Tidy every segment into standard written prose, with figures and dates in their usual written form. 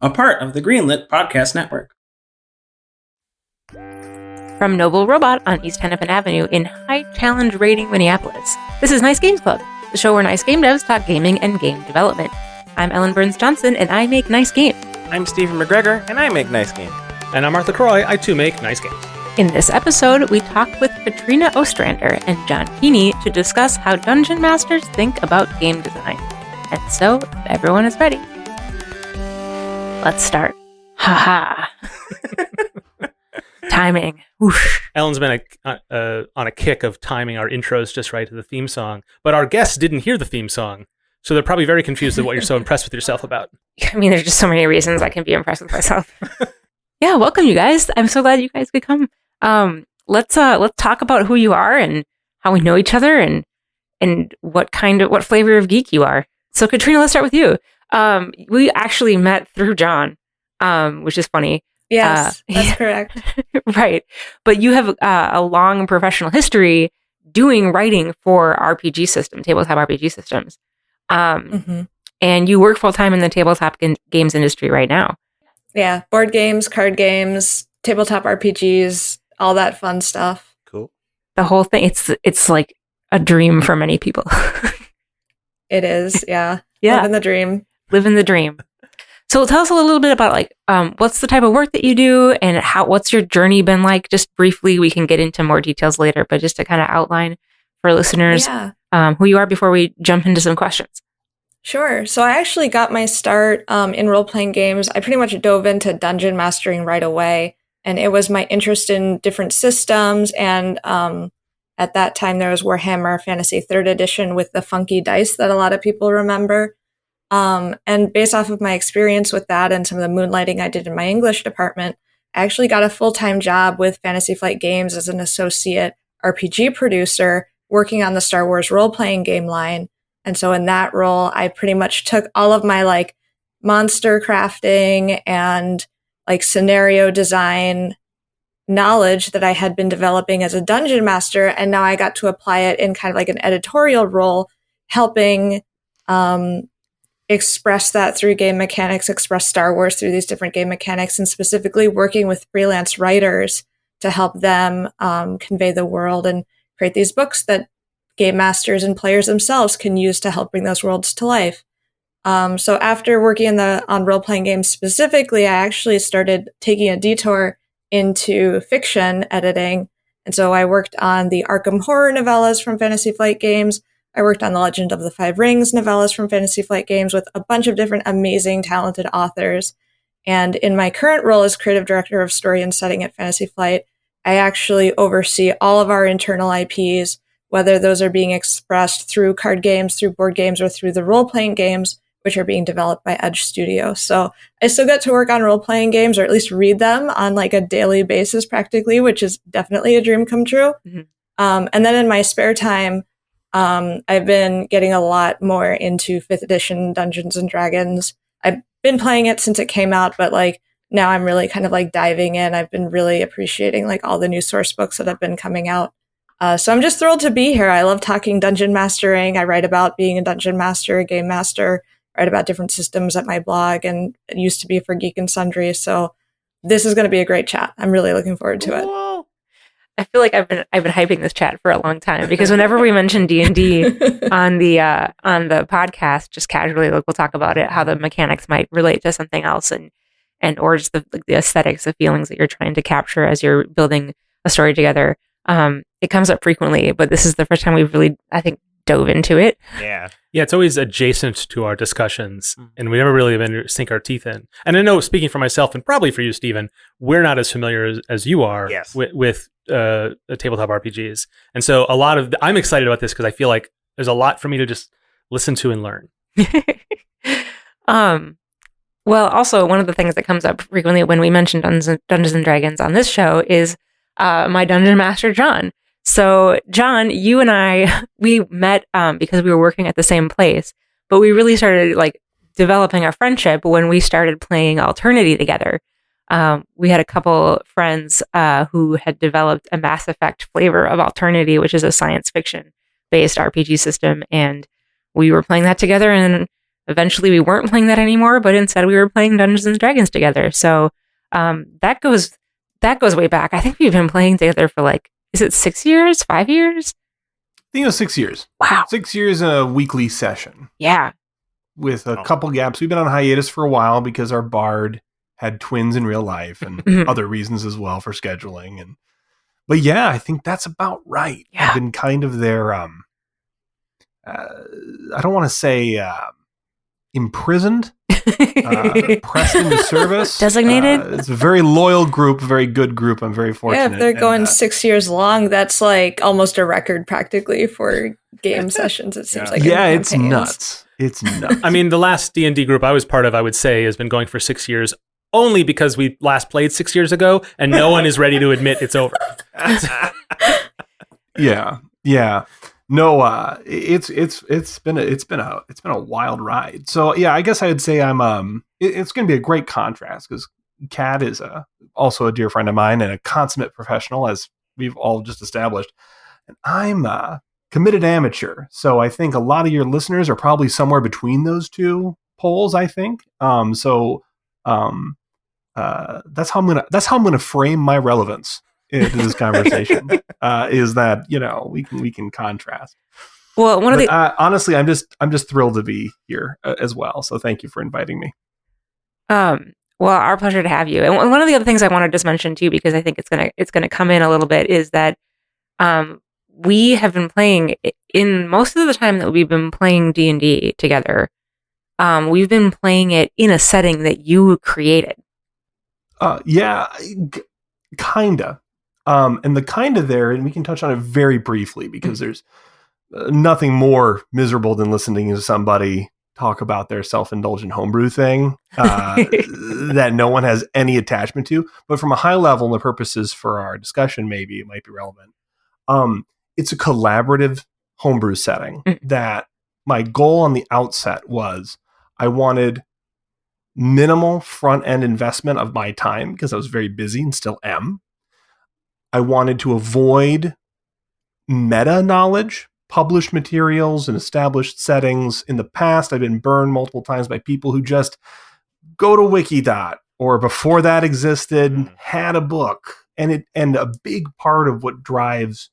a part of the Greenlit Podcast Network. From Noble Robot on East Hennepin Avenue in High Challenge Rating, Minneapolis, this is Nice Games Club, the show where nice game devs talk gaming and game development. I'm Ellen Burns-Johnson, and I make nice games. I'm Stephen McGregor, and I make nice games. And I'm Arthur Croy, I too make nice games. In this episode, we talked with Katrina Ostrander and John Kiehne to discuss how dungeon masters think about game design. And so, if everyone is ready, let's start. Ha ha. Timing. Whoosh. Ellen's been on a kick of timing our intros just right to the theme song, but our guests didn't hear the theme song, so they're probably very confused at what you're so impressed with yourself about. I mean, there's just so many reasons I can be impressed with myself. Yeah, welcome you guys. I'm so glad you guys could come. Let's talk about who you are and how we know each other and what flavor of geek you are. So Katrina, let's start with you. We actually met through John, which is funny. Yes, that's correct. Right. But you have a long professional history doing writing for RPG systems, tabletop RPG systems. And you work full time in the tabletop games industry right now. Yeah, board games, card games, tabletop RPGs, all that fun stuff. Cool. The whole thing, it's like a dream for many people. It is, yeah. Yeah. Living the dream. Living the dream. So tell us a little bit about what's the type of work that you do and what's your journey been like? Just briefly, we can get into more details later, but just to kind of outline for listeners who you are before we jump into some questions. Sure. So I actually got my start in role-playing games. I pretty much dove into dungeon mastering right away. And it was my interest in different systems. And at that time, there was Warhammer Fantasy 3rd Edition with the funky dice that a lot of people remember. And based off of my experience with that and some of the moonlighting I did in my English department, I actually got a full-time job with Fantasy Flight Games as an associate RPG producer working on the Star Wars role-playing game line. And so in that role, I pretty much took all of my monster crafting and scenario design knowledge that I had been developing as a dungeon master. And now I got to apply it in kind of an editorial role, helping express that through game mechanics, express Star Wars through these different game mechanics, and specifically working with freelance writers to help them convey the world and create these books that game masters and players themselves can use to help bring those worlds to life. So after working on role-playing games specifically, I actually started taking a detour into fiction editing. And so I worked on the Arkham Horror novellas from Fantasy Flight Games. I worked on the Legend of the Five Rings novellas from Fantasy Flight Games with a bunch of different amazing, talented authors. And in my current role as creative director of story and setting at Fantasy Flight, I actually oversee all of our internal IPs, whether those are being expressed through card games, through board games, or through the role-playing games, which are being developed by Edge Studio. So I still get to work on role-playing games, or at least read them on a daily basis practically, which is definitely a dream come true. Mm-hmm. And then in my spare time, I've been getting a lot more into 5th edition Dungeons and Dragons. I've been playing it since it came out, but now I'm really kind of diving in. I've been really appreciating all the new source books that have been coming out. So I'm just thrilled to be here. I love talking dungeon mastering. I write about being a dungeon master, a game master, write about different systems at my blog, and it used to be for Geek and Sundry. So this is going to be a great chat. I'm really looking forward to it. Whoa. I feel like I've been hyping this chat for a long time because whenever we mention D&D on the podcast, just casually, we'll talk about it, how the mechanics might relate to something else, and or just the aesthetics, the feelings that you're trying to capture as you're building a story together. It comes up frequently, but this is the first time we've really, I think, dove into it. Yeah, it's always adjacent to our discussions, and we never really been to sink our teeth in. And I know, speaking for myself, and probably for you, Stephen, we're not as familiar as you are with tabletop RPGs. And so I'm excited about this because I feel like there's a lot for me to just listen to and learn. Well, also, one of the things that comes up frequently when we mention Dungeons and Dragons on this show is my dungeon master, John. So, John, you and I, we met because we were working at the same place, but we really started developing our friendship when we started playing Alternity together. We had a couple friends who had developed a Mass Effect flavor of Alternity, which is a science fiction based RPG system, and we were playing that together, and eventually we weren't playing that anymore, but instead we were playing Dungeons and Dragons together. So that goes way back. I think we've been playing together for like, is it 6 years, 5 years? I think it was 6 years. Wow. 6 years in a weekly session. Yeah. With a couple gaps. We've been on hiatus for a while because our bard had twins in real life and other reasons as well for scheduling. But yeah, I think that's about right. Yeah. I've been kind of their, I don't want to say imprisoned, pressed into service. Designated? It's a very loyal group, very good group. I'm very fortunate. Yeah, if they're going 6 years long, that's like almost a record practically for game sessions, it seems like. Yeah, it's nuts. It's nuts. I mean, the last D&D group I was part of, I would say, has been going for 6 years, only because we last played 6 years ago, and no one is ready to admit it's over. Yeah. No, it's been a wild ride. So yeah, I guess I would say it's going to be a great contrast because Kat is also a dear friend of mine and a consummate professional, as we've all just established, and I'm a committed amateur. So I think a lot of your listeners are probably somewhere between those two poles. I think. That's how I'm gonna frame my relevance into this conversation. Is that we can contrast. Well, honestly, I'm just thrilled to be here as well. So thank you for inviting me. Well, our pleasure to have you. And one of the other things I want to just mention too, because I think it's gonna come in a little bit, is that we have been playing in most of the time that we've been playing D&D together. We've been playing it in a setting that you created. Yeah, kinda. And the kinda there, and we can touch on it very briefly because there's nothing more miserable than listening to somebody talk about their self-indulgent homebrew thing that no one has any attachment to. But from a high level, and the purposes for our discussion, maybe it might be relevant. It's a collaborative homebrew setting that my goal on the outset was I wanted minimal front-end investment of my time because I was very busy and still am. I wanted to avoid meta knowledge, published materials, and established settings. In the past, I've been burned multiple times by people who just go to Wikidot, or before that existed, had a book. And a big part of what drives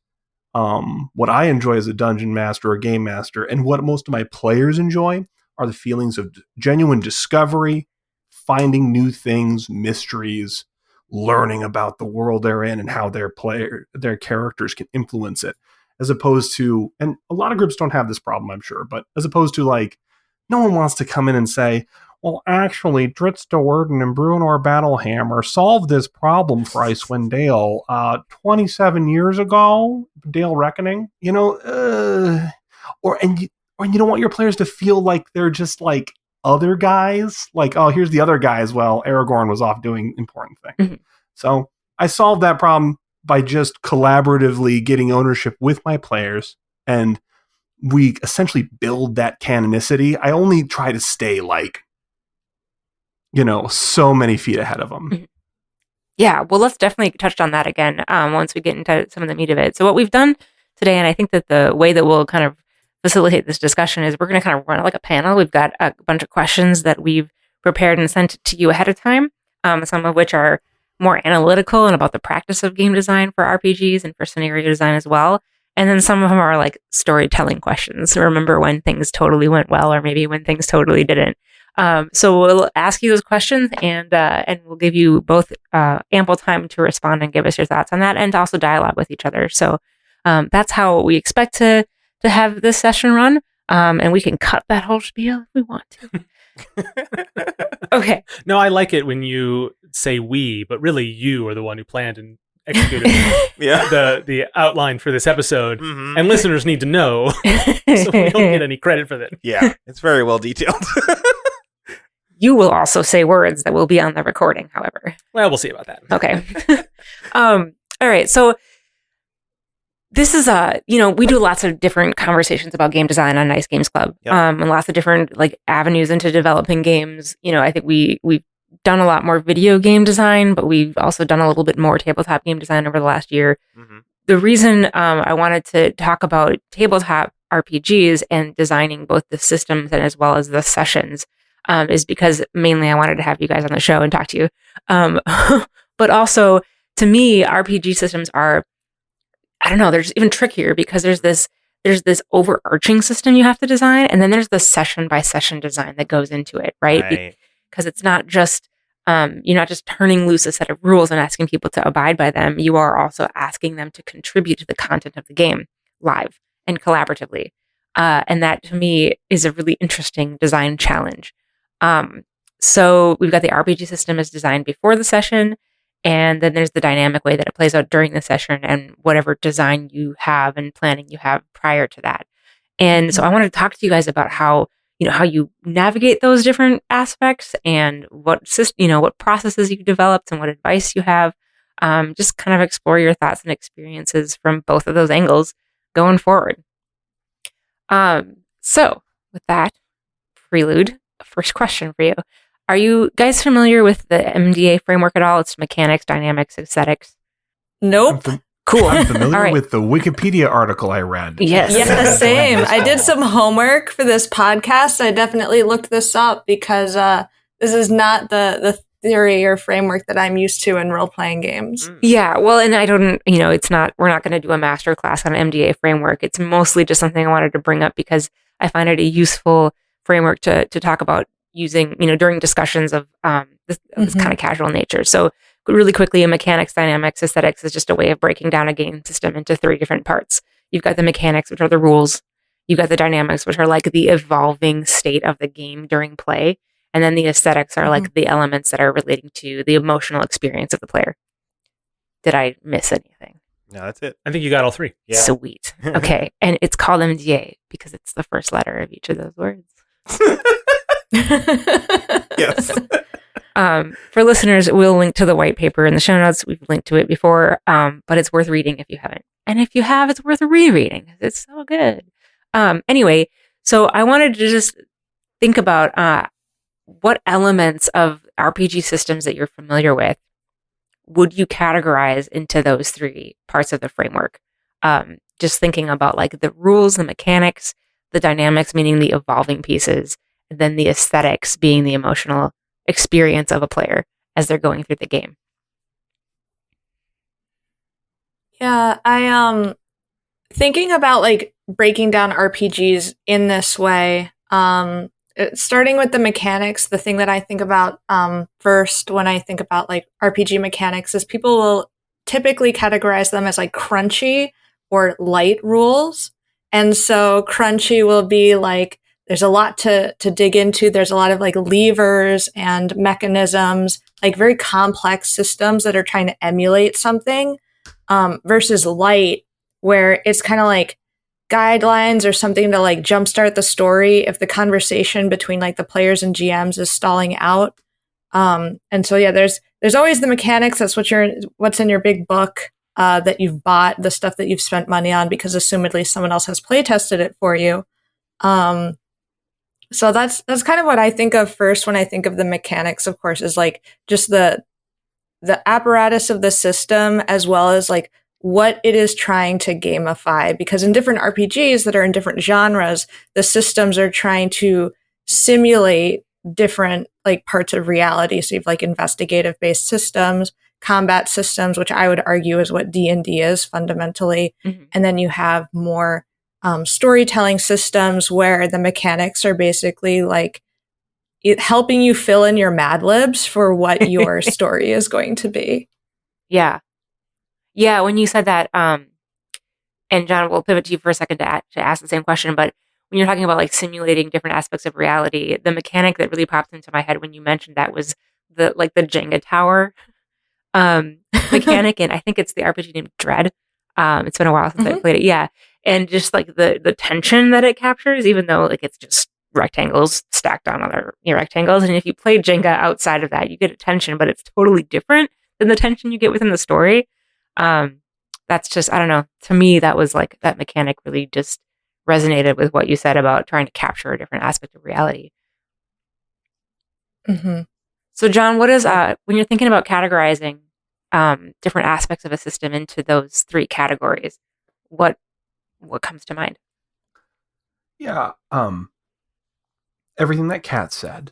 what I enjoy as a dungeon master or game master, and what most of my players enjoy, are the feelings of genuine discovery, finding new things, mysteries, learning about the world they're in and how their characters can influence it, as opposed to, and a lot of groups don't have this problem, I'm sure, but as opposed to like, no one wants to come in and say, well, actually, Dritz de Worden and Bruenor Battlehammer solved this problem for Icewind Dale 27 years ago, Dale Reckoning, or you don't want your players to feel like they're just like other guys, like, oh, here's the other guys. Well, Aragorn was off doing important things. Mm-hmm. So I solved that problem by just collaboratively getting ownership with my players, and we essentially build that canonicity. I only try to stay like, so many feet ahead of them. Yeah, well, let's definitely touch on that again once we get into some of the meat of it. So what we've done today, and I think that the way that we'll kind of facilitate this discussion is we're going to kind of run it like a panel. We've got a bunch of questions that we've prepared and sent to you ahead of time, some of which are more analytical and about the practice of game design for RPGs and for scenario design as well. And then some of them are like storytelling questions. So remember when things totally went well, or maybe when things totally didn't. So we'll ask you those questions, and we'll give you both ample time to respond and give us your thoughts on that, and to also dialogue with each other. So that's how we expect to have this session run. And we can cut that whole spiel if we want to. Okay. No, I like it when you say we, but really you are the one who planned and executed the outline for this episode. Mm-hmm. And listeners need to know, so we don't get any credit for that. Yeah, it's very well detailed. You will also say words that will be on the recording, however. Well, we'll see about that. Okay. All right. So this is we do lots of different conversations about game design on Nice Games Club, and lots of different like avenues into developing games. I think we've done a lot more video game design, but we've also done a little bit more tabletop game design over the last year. Mm-hmm. The reason I wanted to talk about tabletop RPGs and designing both the systems and as well as the sessions is because mainly I wanted to have you guys on the show and talk to you. But also, to me, RPG systems are, I don't know, they're just even trickier because there's this overarching system you have to design, and then there's the session by session design that goes into it, right? Because it's not just you're not just turning loose a set of rules and asking people to abide by them. You are also asking them to contribute to the content of the game live and collaboratively. And that to me is a really interesting design challenge. So we've got the RPG system as designed before the session, and then there's the dynamic way that it plays out during the session and whatever design you have and planning you have prior to that. And so I wanted to talk to you guys about how you navigate those different aspects and what processes you've developed and what advice you have. Just kind of explore your thoughts and experiences from both of those angles going forward. So with that prelude, first question for you. Are you guys familiar with the MDA framework at all? It's mechanics, dynamics, aesthetics. Nope. Cool. I'm familiar with the Wikipedia article I read. Yes. Yeah, same. I did some homework for this podcast. I definitely looked this up because this is not the theory or framework that I'm used to in role-playing games. Yeah, well, and I don't, we're not going to do a master class on MDA framework. It's mostly just something I wanted to bring up because I find it a useful framework to talk about using, during discussions of this kind of casual nature. So really quickly, mechanics, dynamics, aesthetics is just a way of breaking down a game system into 3 different parts. You've got the mechanics, which are the rules. You've got the dynamics, which are like the evolving state of the game during play. And then the aesthetics are like the elements that are relating to the emotional experience of the player. Did I miss anything? No, that's it. I think you got all 3. Yeah. Sweet. Okay. And it's called MDA because it's the first letter of each of those words. Yes. For listeners, we'll link to the white paper in the show notes. We've linked to it before, but it's worth reading if you haven't. And if you have, it's worth rereading. It's so good. Anyway, so I wanted to just think about what elements of RPG systems that you're familiar with would you categorize into those 3 parts of the framework? Just thinking about like the rules, the mechanics, the dynamics, meaning the evolving pieces, and then the aesthetics being the emotional experience of a player as they're going through the game. Yeah, I thinking about like breaking down RPGs in this way, starting with the mechanics, the thing that I think about first when I think about like RPG mechanics is people will typically categorize them as like crunchy or light rules. And so crunchy will be like, there's a lot to dig into. There's a lot of like levers and mechanisms, like very complex systems that are trying to emulate something, versus light, where it's kind of like guidelines or something to like jumpstart the story if the conversation between like the players and GMs is stalling out. And so yeah, there's always the mechanics. That's what's in your big book that you've bought, the stuff that you've spent money on because assumedly someone else has play tested it for you. So that's kind of what I think of first when I think of the mechanics, of course, is like just the apparatus of the system as well as like what it is trying to gamify. Because in different RPGs that are in different genres, the systems are trying to simulate different like parts of reality. So you have like investigative based systems, combat systems, which I would argue is what D&D is fundamentally. And then you have more storytelling systems where the mechanics are basically like helping you fill in your Mad Libs for what your story is going to be. Yeah. Yeah. When you said that, and John, we'll pivot to you for a second to ask the same question, but when you're talking about like simulating different aspects of reality, the mechanic that really popped into my head when you mentioned that was the Jenga tower mechanic, and I think it's the RPG named Dread. It's been a while since I played it. Yeah. And just like the tension that it captures, even though like it's just rectangles stacked on other rectangles. And if you play Jenga outside of that, you get a tension, but it's totally different than the tension you get within the story. That's just, I don't know. To me, that was like that mechanic really just resonated with what you said about trying to capture a different aspect of reality. So John, what is, when you're thinking about categorizing different aspects of a system into those 3 categories, what comes to mind? Yeah. Everything that Kat said.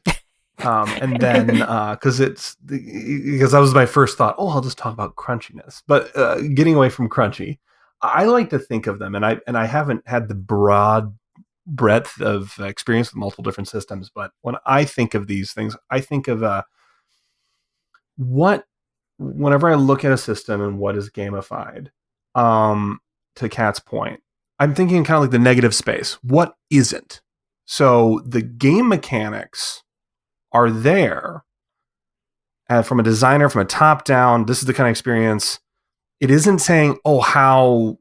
And then, because that was my first thought. Oh, I'll just talk about crunchiness. But getting away from crunchy, I like to think of them, and I haven't had the broad breadth of experience with multiple different systems. But when I think of these things, I think of whenever I look at a system and what is gamified. To Kat's point, I'm thinking kind of like the negative space. What isn't? So the game mechanics are there from a designer, from a top down. This is the kind of experience. It isn't saying, oh, how,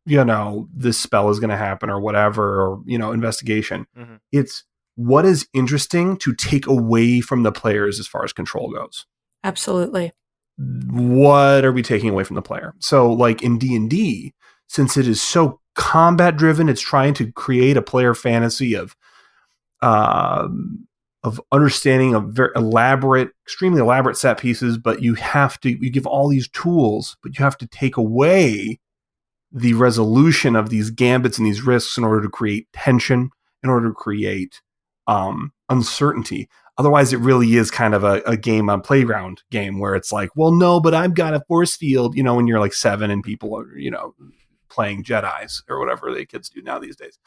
this spell is going to happen or whatever, or, investigation. Mm-hmm. It's what is interesting to take away from the players as far as control goes. Absolutely. What are we taking away from the player? So like in D&D, since it is so combat driven, it's trying to create a player fantasy of understanding of very extremely elaborate set pieces, but you give all these tools, but you have to take away the resolution of these gambits and these risks in order to create tension, in order to create uncertainty. Otherwise, it really is kind of a game on playground game where it's like, well, no, but I've got a force field, when you're like 7 and people are, playing Jedis or whatever the kids do now these days.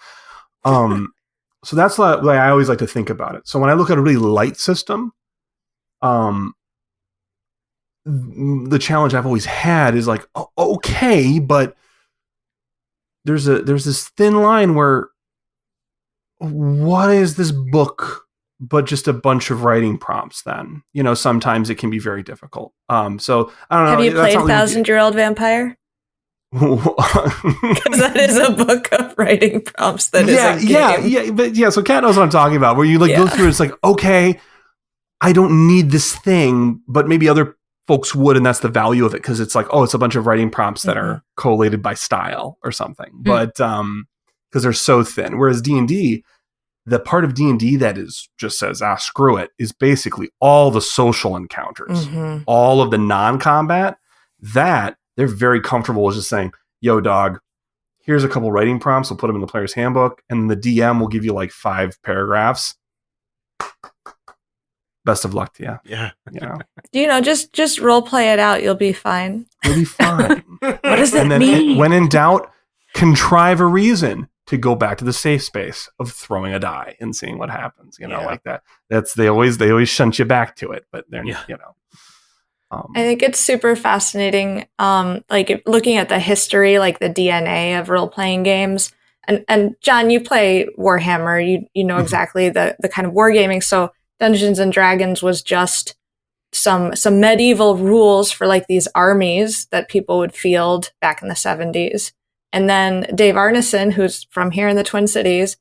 So that's the way I always like to think about it. So when I look at a really light system, the challenge I've always had is like, okay, but there's this thin line where what is this book but just a bunch of writing prompts then? Sometimes it can be very difficult. So I don't know. Have you played 1,000-Year-Old Vampire? Because that is a book of writing prompts. That is a game. So Kat knows what I'm talking about. Where you go through, it's like, okay, I don't need this thing, but maybe other folks would, and that's the value of it because it's like, oh, it's a bunch of writing prompts that are collated by style or something. But because they're so thin, whereas D&D, the part of D&D that just says, screw it, is basically all the social encounters, all of the non-combat that. They're very comfortable with just saying, yo, dog, here's a couple writing prompts. We'll put them in the player's handbook. And the DM will give you like 5 paragraphs. Best of luck to you. Yeah. Just role play it out. You'll be fine. You'll be fine. What does that mean? When in doubt, contrive a reason to go back to the safe space of throwing a die and seeing what happens. Like that. They always shunt you back to it. But they're, I think it's super fascinating, looking at the history, like the DNA of role-playing games. And John, you play Warhammer. You know exactly the kind of wargaming. So Dungeons and Dragons was just some medieval rules for like these armies that people would field back in the 70s. And then Dave Arneson, who's from here in the Twin Cities,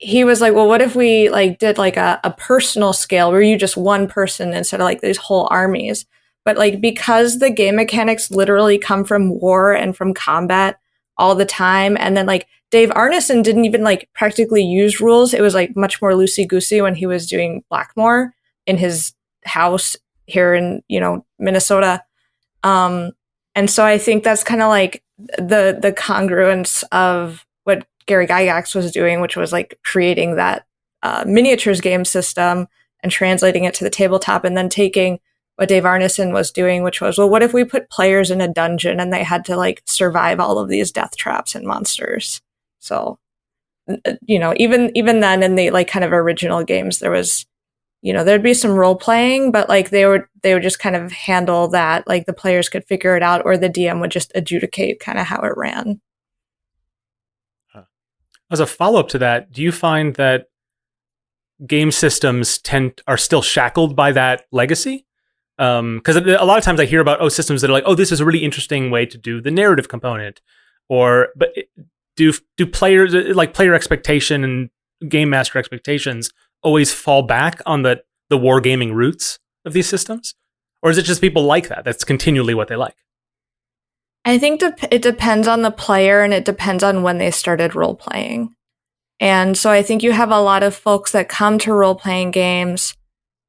he was like, well, what if we did a personal scale where you just one person instead of like these whole armies? But because the game mechanics literally come from war and from combat all the time. And then Dave Arneson didn't even practically use rules. It was much more loosey-goosey when he was doing Blackmore in his house here in, Minnesota. And so I think that's kind of the congruence of what Gary Gygax was doing, which was creating that miniatures game system and translating it to the tabletop, and then taking what Dave Arneson was doing, which was, well, what if we put players in a dungeon and they had to survive all of these death traps and monsters? So, even then in the kind of original games, there was, there'd be some role playing, but they would just kind of handle that, the players could figure it out, or the DM would just adjudicate kind of how it ran. As a follow-up to that, do you find that game systems are still shackled by that legacy? Because a lot of times I hear about systems that are this is a really interesting way to do the narrative component, but do players player expectation and game master expectations always fall back on the wargaming roots of these systems, or is it just people like that? That's continually what they like. I think it depends on the player, and it depends on when they started role-playing. And so I think you have a lot of folks that come to role-playing games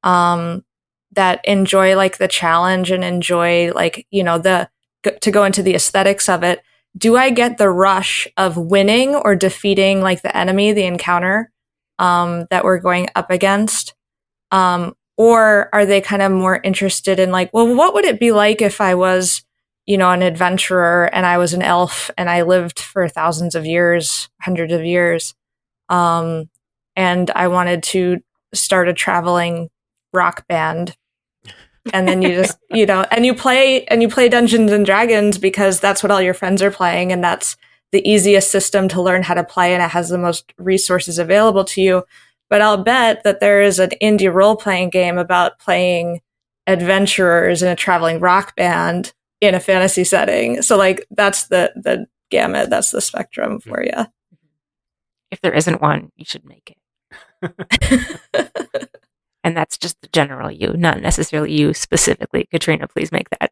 that enjoy the challenge and enjoy to go into the aesthetics of it. do I get the rush of winning or defeating like the enemy, the encounter that we're going up against? Or are they kind of more interested in like, well, what would it be like if I was, an adventurer and I was an elf and I lived for thousands of years, hundreds of years, and I wanted to start a traveling rock band. And then you just, and you play Dungeons and Dragons because that's what all your friends are playing. And that's the easiest system to learn how to play. And it has the most resources available to you. But I'll bet that there is an indie role-playing game about playing adventurers in a traveling rock band in a fantasy setting. So like that's the gamut, that's the spectrum for you. If there isn't one, you should make it. And that's just the general you, not necessarily you specifically. Katrina, please make that.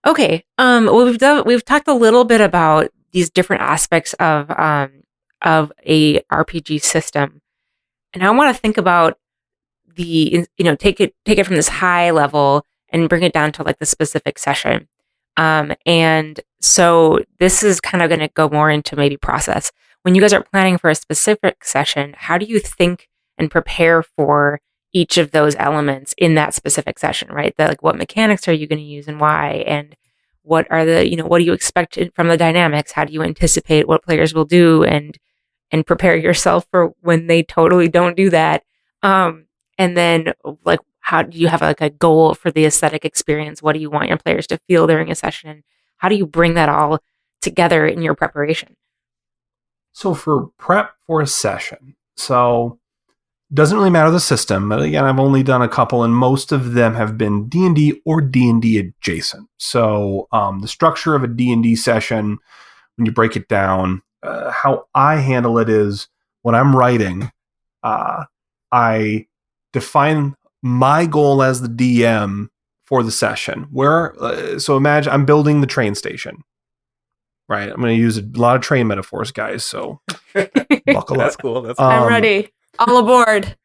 Okay. Well, we've talked a little bit about these different aspects of a RPG system, and I want to think about take it from this high level and bring it down to like the specific session. And so this is kind of going to go more into maybe process. When you guys are planning for a specific session, how do you think and prepare for each of those elements in that specific session, right? Like what mechanics are you going to use and why? And what are what do you expect from the dynamics? How do you anticipate what players will do and prepare yourself for when they totally don't do that? And then like, how do you have like a goal for the aesthetic experience? What do you want your players to feel during a session? And how do you bring that all together in your preparation? So for prep for a session, doesn't really matter the system. But again, I've only done a couple, and most of them have been D&D or D&D adjacent. So the structure of a D&D session, when you break it down, how I handle it is when I'm writing, I define my goal as the DM for the session. So imagine I'm building the train station. Right, I'm going to use a lot of train metaphors, guys. So buckle up. That's cool. That's I'm ready. All aboard.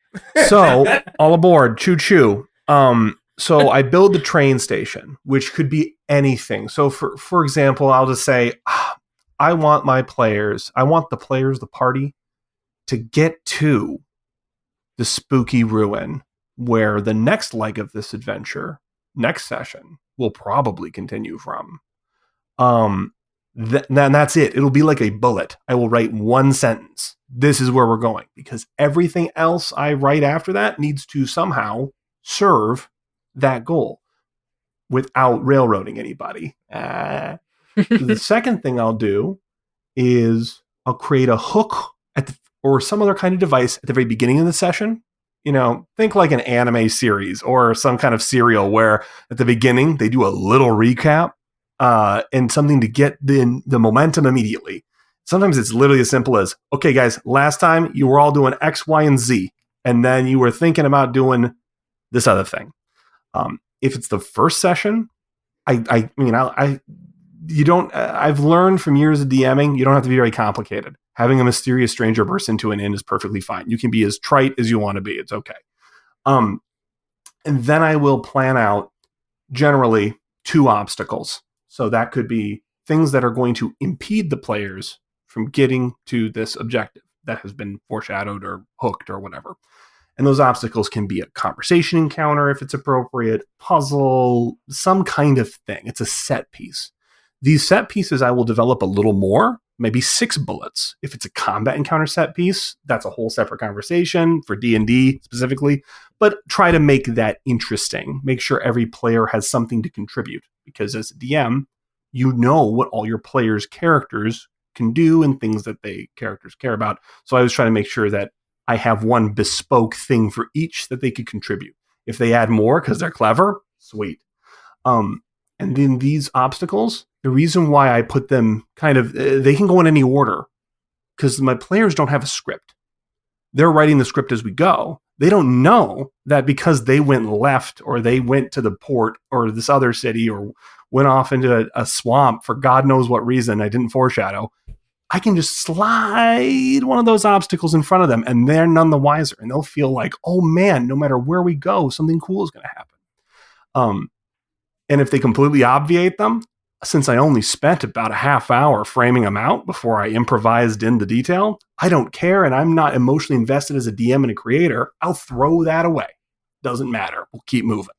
So all aboard. Choo choo. So I build the train station, which could be anything. So for example, I'll just say, I want the party, to get to the spooky ruin where the next leg of this adventure, next session, will probably continue from. Then that's it. It'll be like a bullet. I will write one sentence. This is where we're going, because everything else I write after that needs to somehow serve that goal without railroading anybody. The second thing I'll do is I'll create a hook or some other kind of device at the very beginning of the session. Think like an anime series or some kind of serial where at the beginning they do a little recap. And something to get the momentum immediately. Sometimes it's literally as simple as, okay, guys, last time you were all doing X, Y, and Z, and then you were thinking about doing this other thing. If it's the first session, I've learned from years of DMing, you don't have to be very complicated. Having a mysterious stranger burst into an inn is perfectly fine. You can be as trite as you want to be. It's okay. And then I will plan out generally 2 obstacles. So that could be things that are going to impede the players from getting to this objective that has been foreshadowed or hooked or whatever. And those obstacles can be a conversation encounter if it's appropriate, puzzle, some kind of thing. It's a set piece. These set pieces I will develop a little more, maybe 6 bullets. If it's a combat encounter set piece, that's a whole separate conversation for D&D specifically. But try to make that interesting. Make sure every player has something to contribute. Because as a DM, you know what all your players' characters can do and things that characters care about. So I was trying to make sure that I have one bespoke thing for each that they could contribute. If they add more because they're clever, sweet. And then these obstacles, the reason why I put them they can go in any order because my players don't have a script. They're writing the script as we go. They don't know that because they went left or they went to the port or this other city or went off into a swamp for God knows what reason I didn't foreshadow. I can just slide one of those obstacles in front of them and they're none the wiser. And they'll feel like, oh man, no matter where we go, something cool is going to happen. And if they completely obviate them, since I only spent about a half hour framing them out before I improvised in the detail, I don't care, and I'm not emotionally invested as a DM and a creator. I'll throw that away. Doesn't matter. We'll keep moving.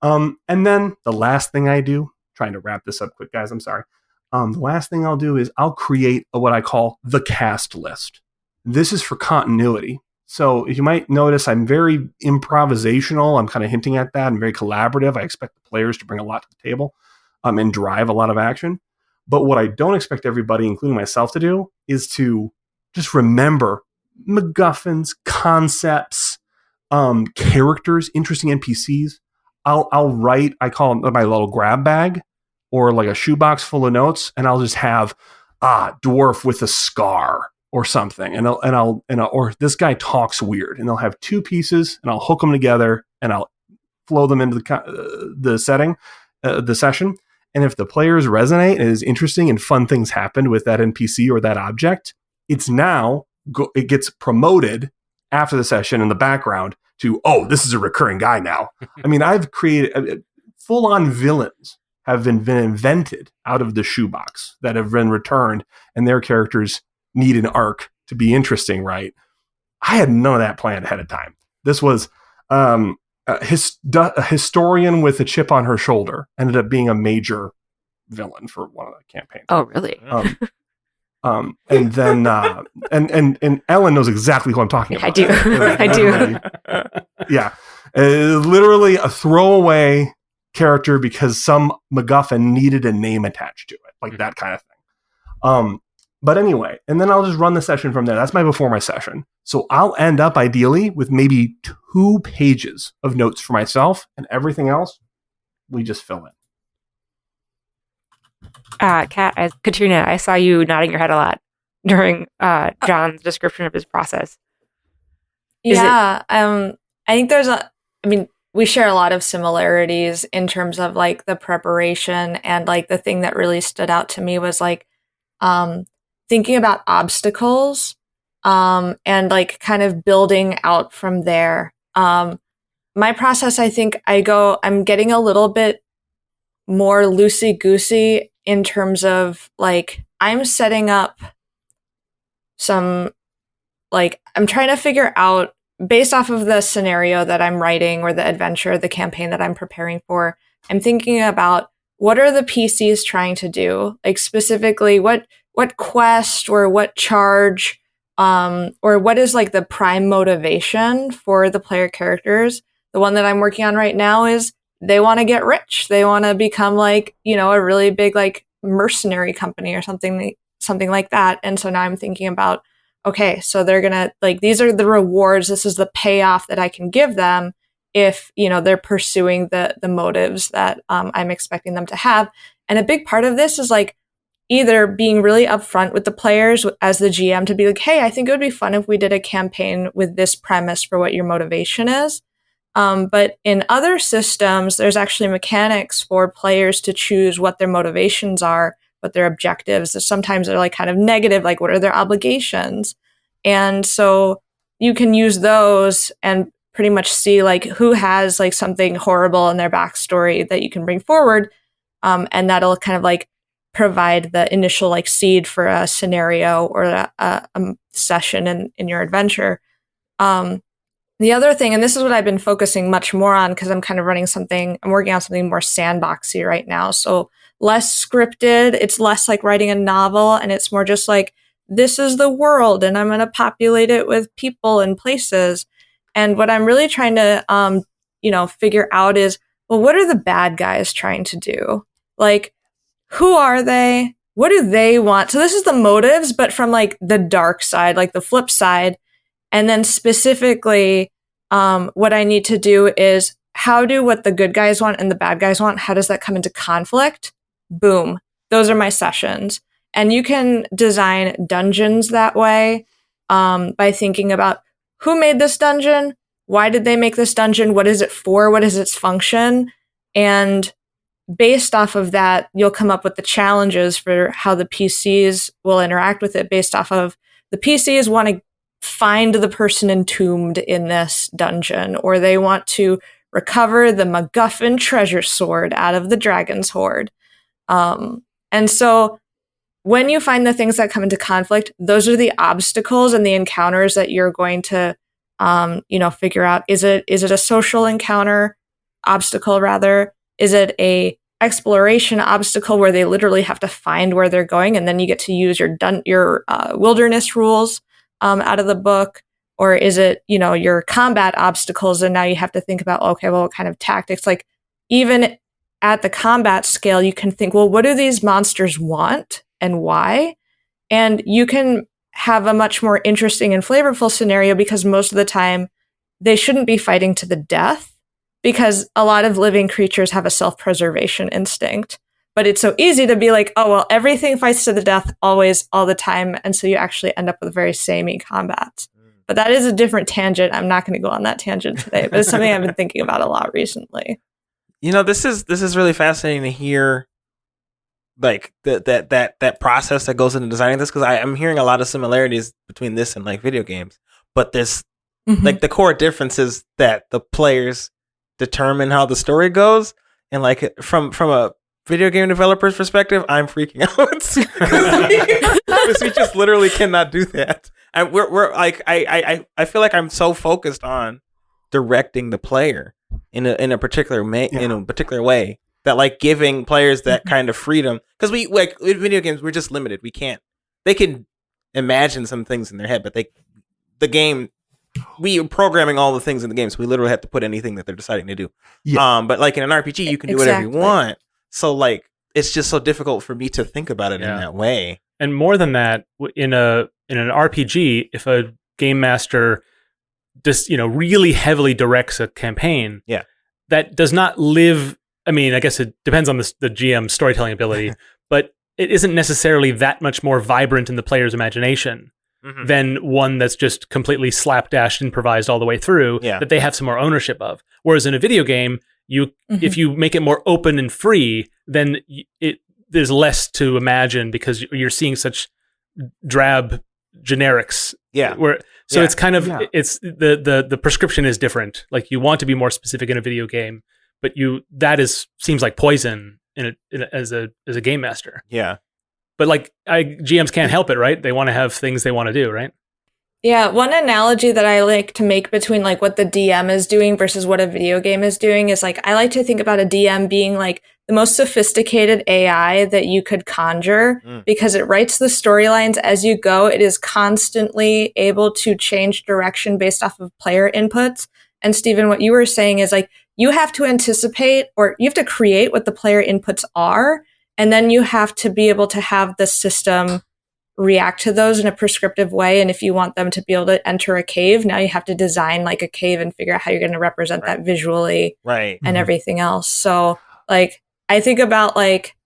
And then the last thing I do, trying to wrap this up quick, guys, I'm sorry. The last thing I'll do is I'll create what I call the cast list. This is for continuity. So you might notice I'm very improvisational. I'm kind of hinting at that. I'm very collaborative. I expect the players to bring a lot to the table and drive a lot of action. But what I don't expect everybody, including myself, to do is to just remember MacGuffins, concepts, characters, interesting NPCs. I'll write, I call them my little grab bag or like a shoebox full of notes, and I'll just have dwarf with a scar or something, and I'll or this guy talks weird, and they'll have two pieces, and I'll hook them together, and I'll flow them into the setting, the session. And if the players resonate and is interesting and fun things happen with that NPC or that object, it gets promoted after the session in the background to, oh, this is a recurring guy now. I mean, I've created full-on villains have been invented out of the shoebox that have been returned, and their characters need an arc to be interesting, right? I had none of that planned ahead of time. This was a historian with a chip on her shoulder ended up being a major villain for one of the campaigns. Oh, really? And then and Ellen knows exactly who I'm talking about. I do. I do. Yeah, literally a throwaway character because some MacGuffin needed a name attached to it, like that kind of thing. But anyway, and then I'll just run the session from there. That's before my session. So I'll end up ideally with maybe 2 pages of notes for myself, and everything else we just fill in. Katrina, I saw you nodding your head a lot during John's description of his process. I think we share a lot of similarities in terms of like the preparation, and like the thing that really stood out to me was like thinking about obstacles and like kind of building out from there. My process, I think I'm getting a little bit more loosey-goosey in terms of like I'm setting up some, like I'm trying to figure out based off of the scenario that I'm writing or the adventure, the campaign that I'm preparing for. I'm thinking about what are the PCs trying to do, like specifically what quest or what charge or what is like the prime motivation for the player characters. The one that I'm working on right now is they want to get rich. They want to become like, a really big like mercenary company or something like that. And so now I'm thinking about, okay, so they're going to like, these are the rewards. This is the payoff that I can give them if, they're pursuing the motives that I'm expecting them to have. And a big part of this is like either being really upfront with the players as the GM to be like, hey, I think it would be fun if we did a campaign with this premise for what your motivation is. But in other systems, there's actually mechanics for players to choose what their motivations are, what their objectives. Sometimes they're like kind of negative, like what are their obligations? And so you can use those and pretty much see like who has like something horrible in their backstory that you can bring forward. And that'll kind of like provide the initial like seed for a scenario or a session in your adventure. The other thing, and this is what I've been focusing much more on because I'm working on something more sandboxy right now. So less scripted, it's less like writing a novel, and it's more just like, this is the world and I'm going to populate it with people and places. And what I'm really trying to, figure out is, well, what are the bad guys trying to do? Like, who are they? What do they want? So this is the motives, but from like the dark side, like the flip side. And then specifically, what I need to do is how do what the good guys want and the bad guys want, how does that come into conflict? Boom. Those are my sessions. And you can design dungeons that way by thinking about who made this dungeon? Why did they make this dungeon? What is it for? What is its function? And based off of that, you'll come up with the challenges for how the PCs will interact with it based off of the PCs want to find the person entombed in this dungeon, or they want to recover the MacGuffin treasure sword out of the dragon's hoard. And so when you find the things that come into conflict, those are the obstacles and the encounters that you're going to, figure out. Is it a social obstacle rather? Is it a exploration obstacle where they literally have to find where they're going, and then you get to use your wilderness rules out of the book? Or is it, your combat obstacles, and now you have to think about, okay, well, what kind of tactics? Like, even at the combat scale, you can think, well, what do these monsters want and why? And you can have a much more interesting and flavorful scenario, because most of the time they shouldn't be fighting to the death, because a lot of living creatures have a self-preservation instinct. But it's so easy to be like, oh, well, everything fights to the death always, all the time. And so you actually end up with very samey combats. But that is a different tangent. I'm not going to go on that tangent today, but it's something I've been thinking about a lot recently. This is really fascinating to hear, like that process that goes into designing this, because I'm hearing a lot of similarities between this and like video games. But this, like, the core difference is that the players determine how the story goes, and like from a video game developer's perspective, I'm freaking out because we just literally cannot do that. And we're like, I feel like I'm so focused on directing the player in a particular way, that like giving players that kind of freedom, because we, like, in video games, we're just limited. They can imagine some things in their head, but we are programming all the things in the game, so we literally have to put anything that they're deciding to do. But like in an RPG, you can do whatever you want. So like, it's just so difficult for me to think about it in that way. And more than that, in an RPG, if a game master just really heavily directs a campaign, that does not live. I mean, I guess it depends on the GM's storytelling ability, but it isn't necessarily that much more vibrant in the player's imagination than one that's just completely slapdash improvised all the way through, that they have some more ownership of. Whereas in a video game, if you make it more open and free, then there's less to imagine, because you're seeing such drab generics. It's kind of it's the prescription is different. Like, you want to be more specific in a video game, but seems like poison as a game master. But like, GMs can't help it, right? They want to have things they want to do, right? Yeah, one analogy that I like to make between like what the DM is doing versus what a video game is doing is, like, I like to think about a DM being like the most sophisticated AI that you could conjure, because it writes the storylines as you go. It is constantly able to change direction based off of player inputs. And Stephen, what you were saying is, like, you have to anticipate, or you have to create what the player inputs are, and then you have to be able to have the system react to those in a prescriptive way. And if you want them to be able to enter a cave, now you have to design like a cave and figure out how you're going to represent that visually, and everything else. So like, I think about like,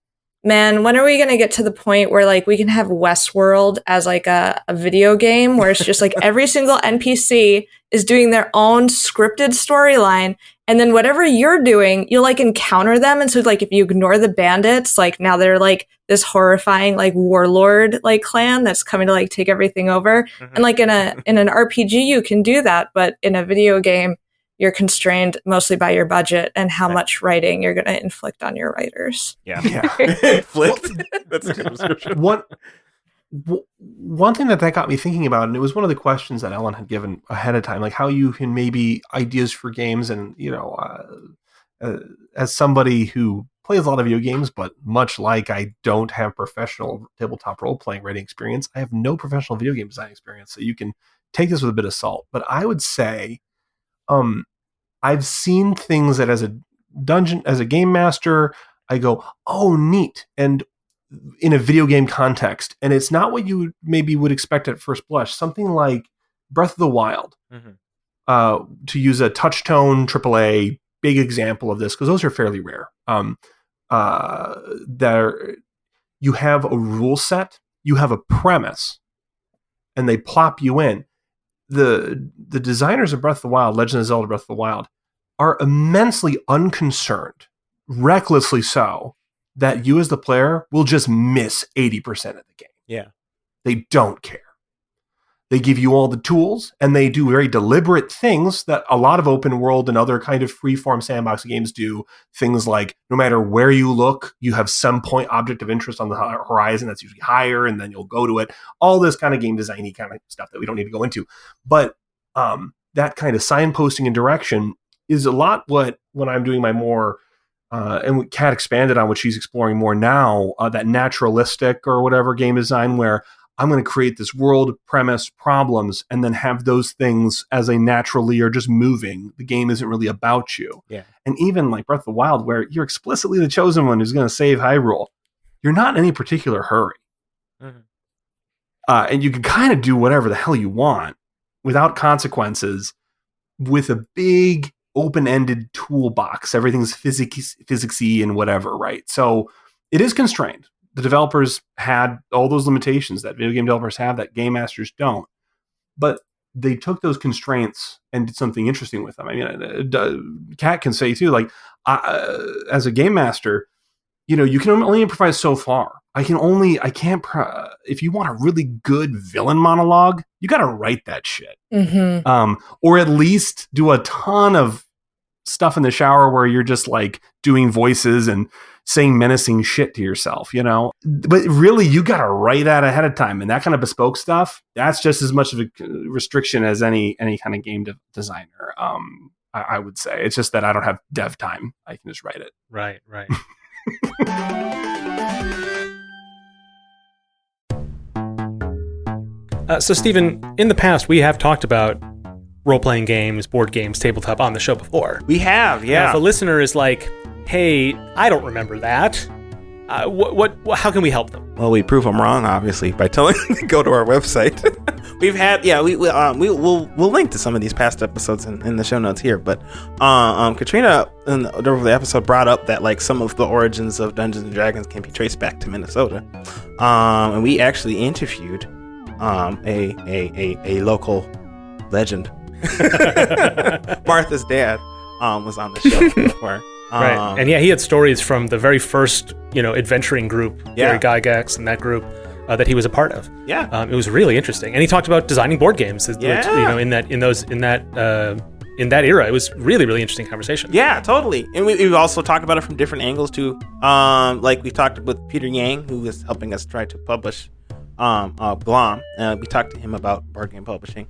man, when are we going to get to the point where like we can have Westworld as like a video game where it's just like every single NPC is doing their own scripted storyline, and then whatever you're doing, you'll like encounter them. And so like, if you ignore the bandits, like now they're like this horrifying like warlord like clan that's coming to like take everything over. And like in an RPG, you can do that, but in a video game, you're constrained mostly by your budget and how much writing you're going to inflict on your writers. Inflict. That's a good description. One thing that got me thinking about, and it was one of the questions that Ellen had given ahead of time, like how you can maybe ideas for games, and as somebody who plays a lot of video games, but much like I don't have professional tabletop role-playing writing experience, I have no professional video game design experience, so you can take this with a bit of salt. But I would say I've seen things that as a game master, I go, oh, neat. And in a video game context, and it's not what you would expect at first blush. Something like Breath of the Wild, to use a touch-tone AAA big example of this, because those are fairly rare. You have a rule set, you have a premise, and they plop you in. The designers of Breath of the Wild, Legend of Zelda Breath of the Wild, are immensely unconcerned, recklessly so, that you as the player will just miss 80% of the game. Yeah. They don't care. They give you all the tools, and they do very deliberate things that a lot of open world and other kind of freeform sandbox games do. Things like no matter where you look, you have some point object of interest on the horizon that's usually higher, and then you'll go to it. All this kind of game design-y kind of stuff that we don't need to go into. But that kind of signposting and direction is a lot when I'm doing my more, and Kat expanded on what she's exploring more now, that naturalistic or whatever game design where I'm going to create this world, premise, problems, and then have those things as they naturally are just moving. The game isn't really about you. Yeah. And even like Breath of the Wild, where you're explicitly the chosen one who's going to save Hyrule, you're not in any particular hurry. Mm-hmm. And you can kind of do whatever the hell you want without consequences with a big open-ended toolbox. Everything's physicsy and whatever, right? So it is constrained. The developers had all those limitations that video game developers have that game masters don't. But they took those constraints and did something interesting with them. I mean, Kat can say too, like, as a game master, you can only improvise so far. If you want a really good villain monologue, you got to write that shit. Mm-hmm. Or at least do a ton of stuff in the shower where you're just like doing voices and saying menacing shit to yourself, but really you got to write that ahead of time. And that kind of bespoke stuff, that's just as much of a restriction as any kind of game designer. I would say it's just that I don't have dev time. I can just write it. Right. So Stephen, in the past, we have talked about role-playing games, board games, tabletop on the show before. We have, yeah. Now, if a listener is like, hey, I don't remember that, how can we help them? Well, we prove them wrong, obviously, by telling them to go to our website. We'll link to some of these past episodes in the show notes here. But Katrina, over the episode, brought up that like some of the origins of Dungeons and Dragons can be traced back to Minnesota, and we actually interviewed a local legend. Martha's dad was on the show before. Right. And yeah, he had stories from the very first, adventuring group, Gary Gygax and that group that he was a part of. Yeah. It was really interesting. And he talked about designing board games, which, in that era. It was really, really interesting conversation. Yeah, totally. And we've also talked about it from different angles too. Like we talked with Peter Yang, who was helping us try to publish Glom. We talked to him about board game publishing.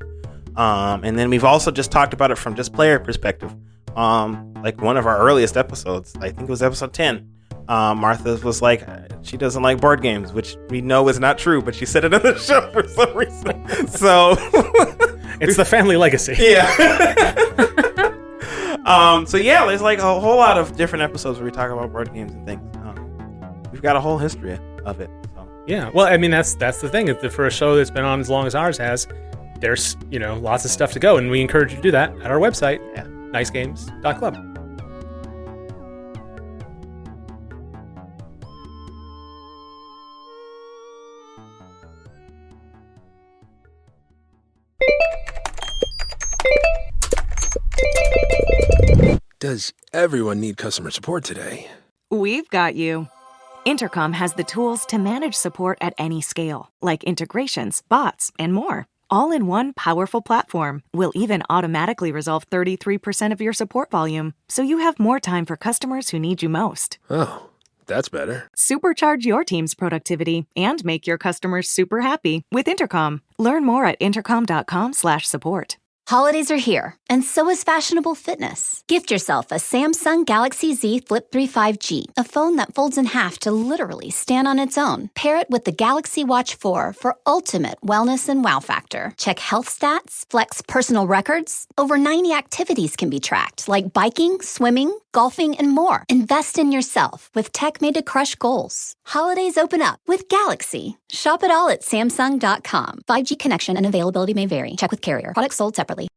And then we've also just talked about it from just player perspective. Like one of our earliest episodes, I think it was episode 10. Martha was like, she doesn't like board games, which we know is not true, but she said it on the show for some reason. So it's the family legacy. Yeah. There's like a whole lot of different episodes where we talk about board games and things. We've got a whole history of it. So. Yeah. Well, I mean, that's the thing. For a show that's been on as long as ours has, there's, lots of stuff to go, and we encourage you to do that at our website, nicegames.club. Does everyone need customer support today? We've got you. Intercom has the tools to manage support at any scale, like integrations, bots, and more. All in one powerful platform. We'll even automatically resolve 33% of your support volume, so you have more time for customers who need you most. Oh, that's better. Supercharge your team's productivity and make your customers super happy with Intercom. Learn more at intercom.com/support. Holidays are here, and so is fashionable fitness. Gift yourself a Samsung Galaxy Z Flip 3 5G, a phone that folds in half to literally stand on its own. Pair it with the Galaxy Watch 4 for ultimate wellness and wow factor. Check health stats, flex personal records. Over 90 activities can be tracked, like biking, swimming, golfing, and more. Invest in yourself with tech made to crush goals. Holidays open up with Galaxy. Shop it all at Samsung.com. 5G connection and availability may vary. Check with carrier. Products sold separately.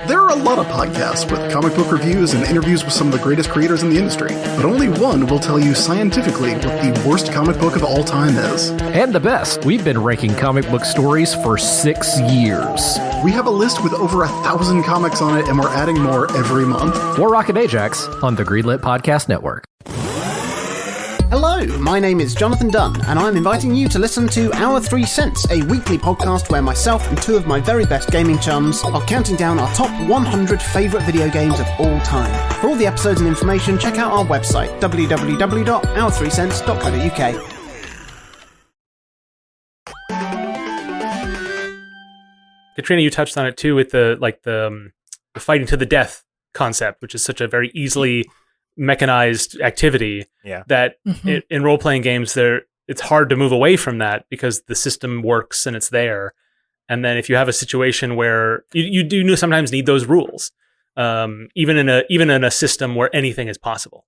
There are a lot of podcasts with comic book reviews and interviews with some of the greatest creators in the industry, but only one will tell you scientifically what the worst comic book of all time is. And the best. We've been ranking comic book stories for 6 years. We have a list with over 1,000 comics on it, and we're adding more every month. For Rocket Ajax on the Greenlit Podcast Network. Hello, my name is Jonathan Dunn, and I'm inviting you to listen to Our 3 Cents, a weekly podcast where myself and 2 of my very best gaming chums are counting down our top 100 favourite video games of all time. For all the episodes and information, check out our website, www.our3cents.co.uk. Katrina, you touched on it too with the fighting to the death concept, which is such a very easily mechanized activity that in role-playing games it's hard to move away from that because the system works and it's there. And then if you have a situation where you do sometimes need those rules, even in a system where anything is possible.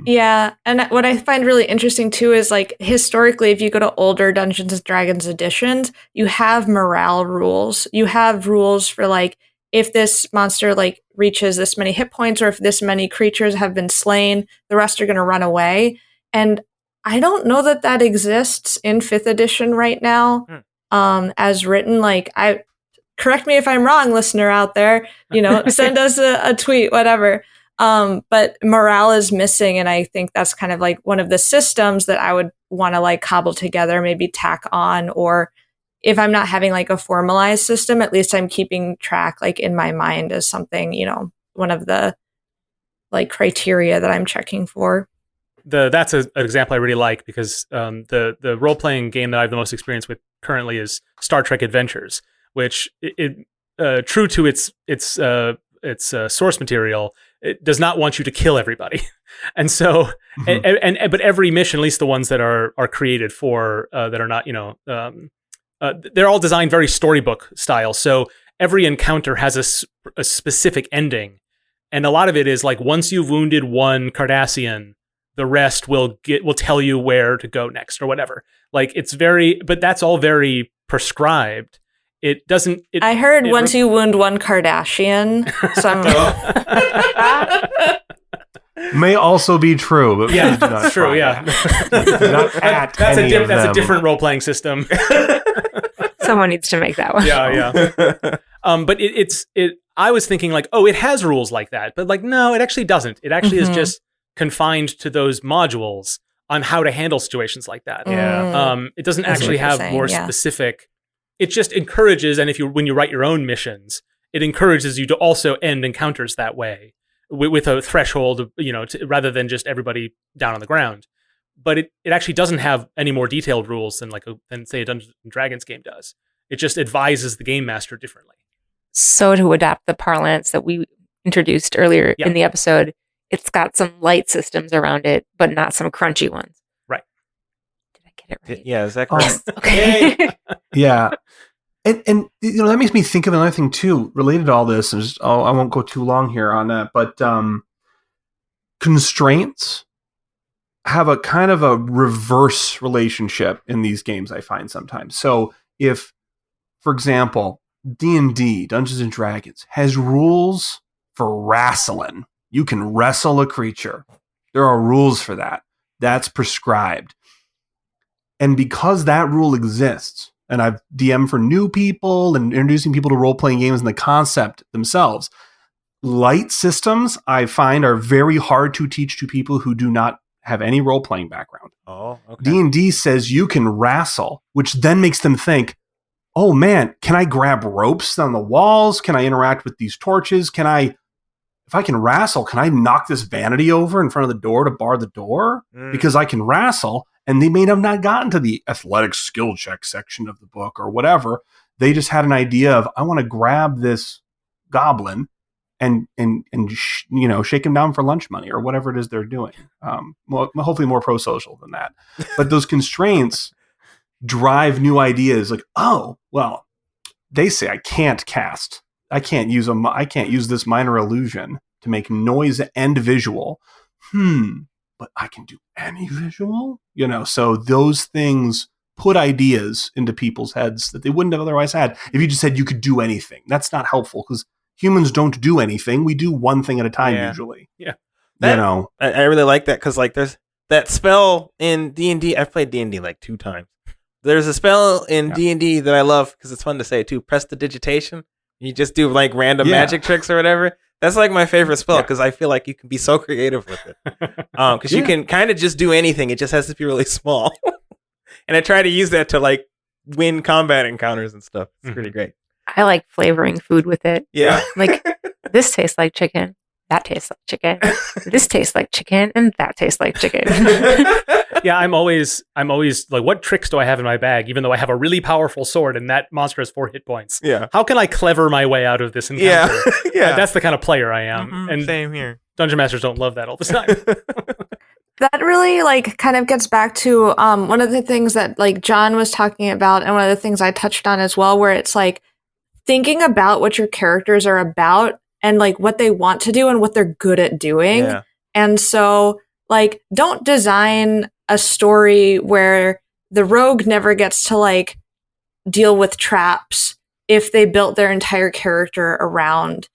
Yeah, and what I find really interesting too is like historically, if you go to older Dungeons and Dragons editions, you have morale rules. You have rules for like if this monster like reaches this many hit points or if this many creatures have been slain, the rest are going to run away. And I don't know that exists in 5th edition right now, as written. Like, correct me if I'm wrong, listener out there. Send us a tweet, whatever. But morale is missing, and I think that's kind of like one of the systems that I would want to like cobble together, maybe tack on, or if I'm not having like a formalized system, at least I'm keeping track like in my mind as something, one of the like criteria that I'm checking for. That's an example I really like because the role-playing game that I have the most experience with currently is Star Trek Adventures, which true to its source material, it does not want you to kill everybody. And so, but every mission, at least the ones that are created for, that are not, they're all designed very storybook style. So every encounter has a specific ending. And a lot of it is like, once you've wounded one Cardassian, the rest will tell you where to go next or whatever. Like but that's all very prescribed. It doesn't. I heard once you wound one Kardashian, may also be true, but yeah, that's true. Yeah, that's a different role playing system. Someone needs to make that one. Yeah. But it's I was thinking like, oh, it has rules like that, but like, no, it actually doesn't. It actually is just confined to those modules on how to handle situations like that. Yeah. It doesn't actually have more specific. It just encourages, and when you write your own missions, it encourages you to also end encounters that way with a threshold, rather than just everybody down on the ground. But it actually doesn't have any more detailed rules than say a Dungeons and Dragons game does. It just advises the game master differently. So to adapt the parlance that we introduced earlier in the episode, it's got some light systems around it, but not some crunchy ones. Right. Did I get it right? Yeah, is that correct? Okay. Yeah. And that makes me think of another thing too, related to all this. And I won't go too long here on that, but constraints have a kind of a reverse relationship in these games, I find sometimes. So if, for example, D&D, Dungeons and Dragons, has rules for wrestling, you can wrestle a creature. There are rules for that. That's prescribed. And because that rule exists, and I've DM'd for new people and introducing people to role-playing games and the concept themselves, light systems, I find, are very hard to teach to people who do not have any role-playing background. Oh, okay. D&D says you can wrestle, which then makes them think, oh man, can I grab ropes on the walls? Can I interact with these torches? If I can wrestle, can I knock this vanity over in front of the door to bar the door? Because I can wrestle. And they may have not gotten to the athletic skill check section of the book or whatever. They just had an idea of, I want to grab this goblin and shake him down for lunch money or whatever it is they're doing. Hopefully more pro-social than that. But those constraints drive new ideas like, oh, well, they say I can't use this minor illusion to make noise and visual. But I can do any visual, so those things put ideas into people's heads that they wouldn't have otherwise had. If you just said you could do anything, that's not helpful because humans don't do anything. We do one thing at a time usually. Yeah. I really like that because like there's that spell in D&D. I've played D&D like 2 times. There's a spell in D&D that I love because it's fun to say too. Prestidigitation. You just do like random magic tricks or whatever. That's like my favorite spell because I feel like you can be so creative with it. Because you can kind of just do anything. It just has to be really small. And I try to use that to like win combat encounters and stuff. It's pretty great. I like flavoring food with it. Yeah. Like, this tastes like chicken. That tastes like chicken. This tastes like chicken, and that tastes like chicken. Yeah, I'm always like, what tricks do I have in my bag? Even though I have a really powerful sword and that monster has 4 hit points. Yeah. How can I clever my way out of this encounter? Yeah. That's the kind of player I am. And same here. Dungeon Masters don't love that all the time. That really like kind of gets back to one of the things that like John was talking about, and one of the things I touched on as well, where it's like thinking about what your characters are about and like what they want to do and what they're good at doing. Yeah. And so like don't design a story where the rogue never gets to like deal with traps if they built their entire character around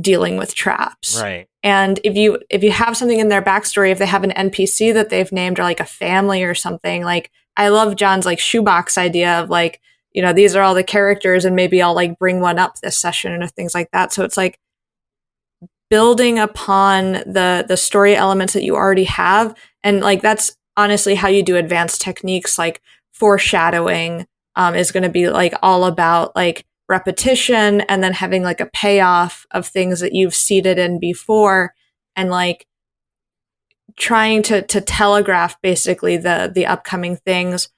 dealing with traps. Right. And if you have something in their backstory, if they have an NPC that they've named or like a family or something, like I love John's like shoebox idea of like, you know, these are all the characters and maybe I'll like bring one up this session and things like that. So it's like building upon the story elements that you already have. And like, that's honestly how you do advanced techniques. Like foreshadowing is going to be like all about like repetition and then having like a payoff of things that you've seeded in before and like trying to telegraph basically the upcoming things.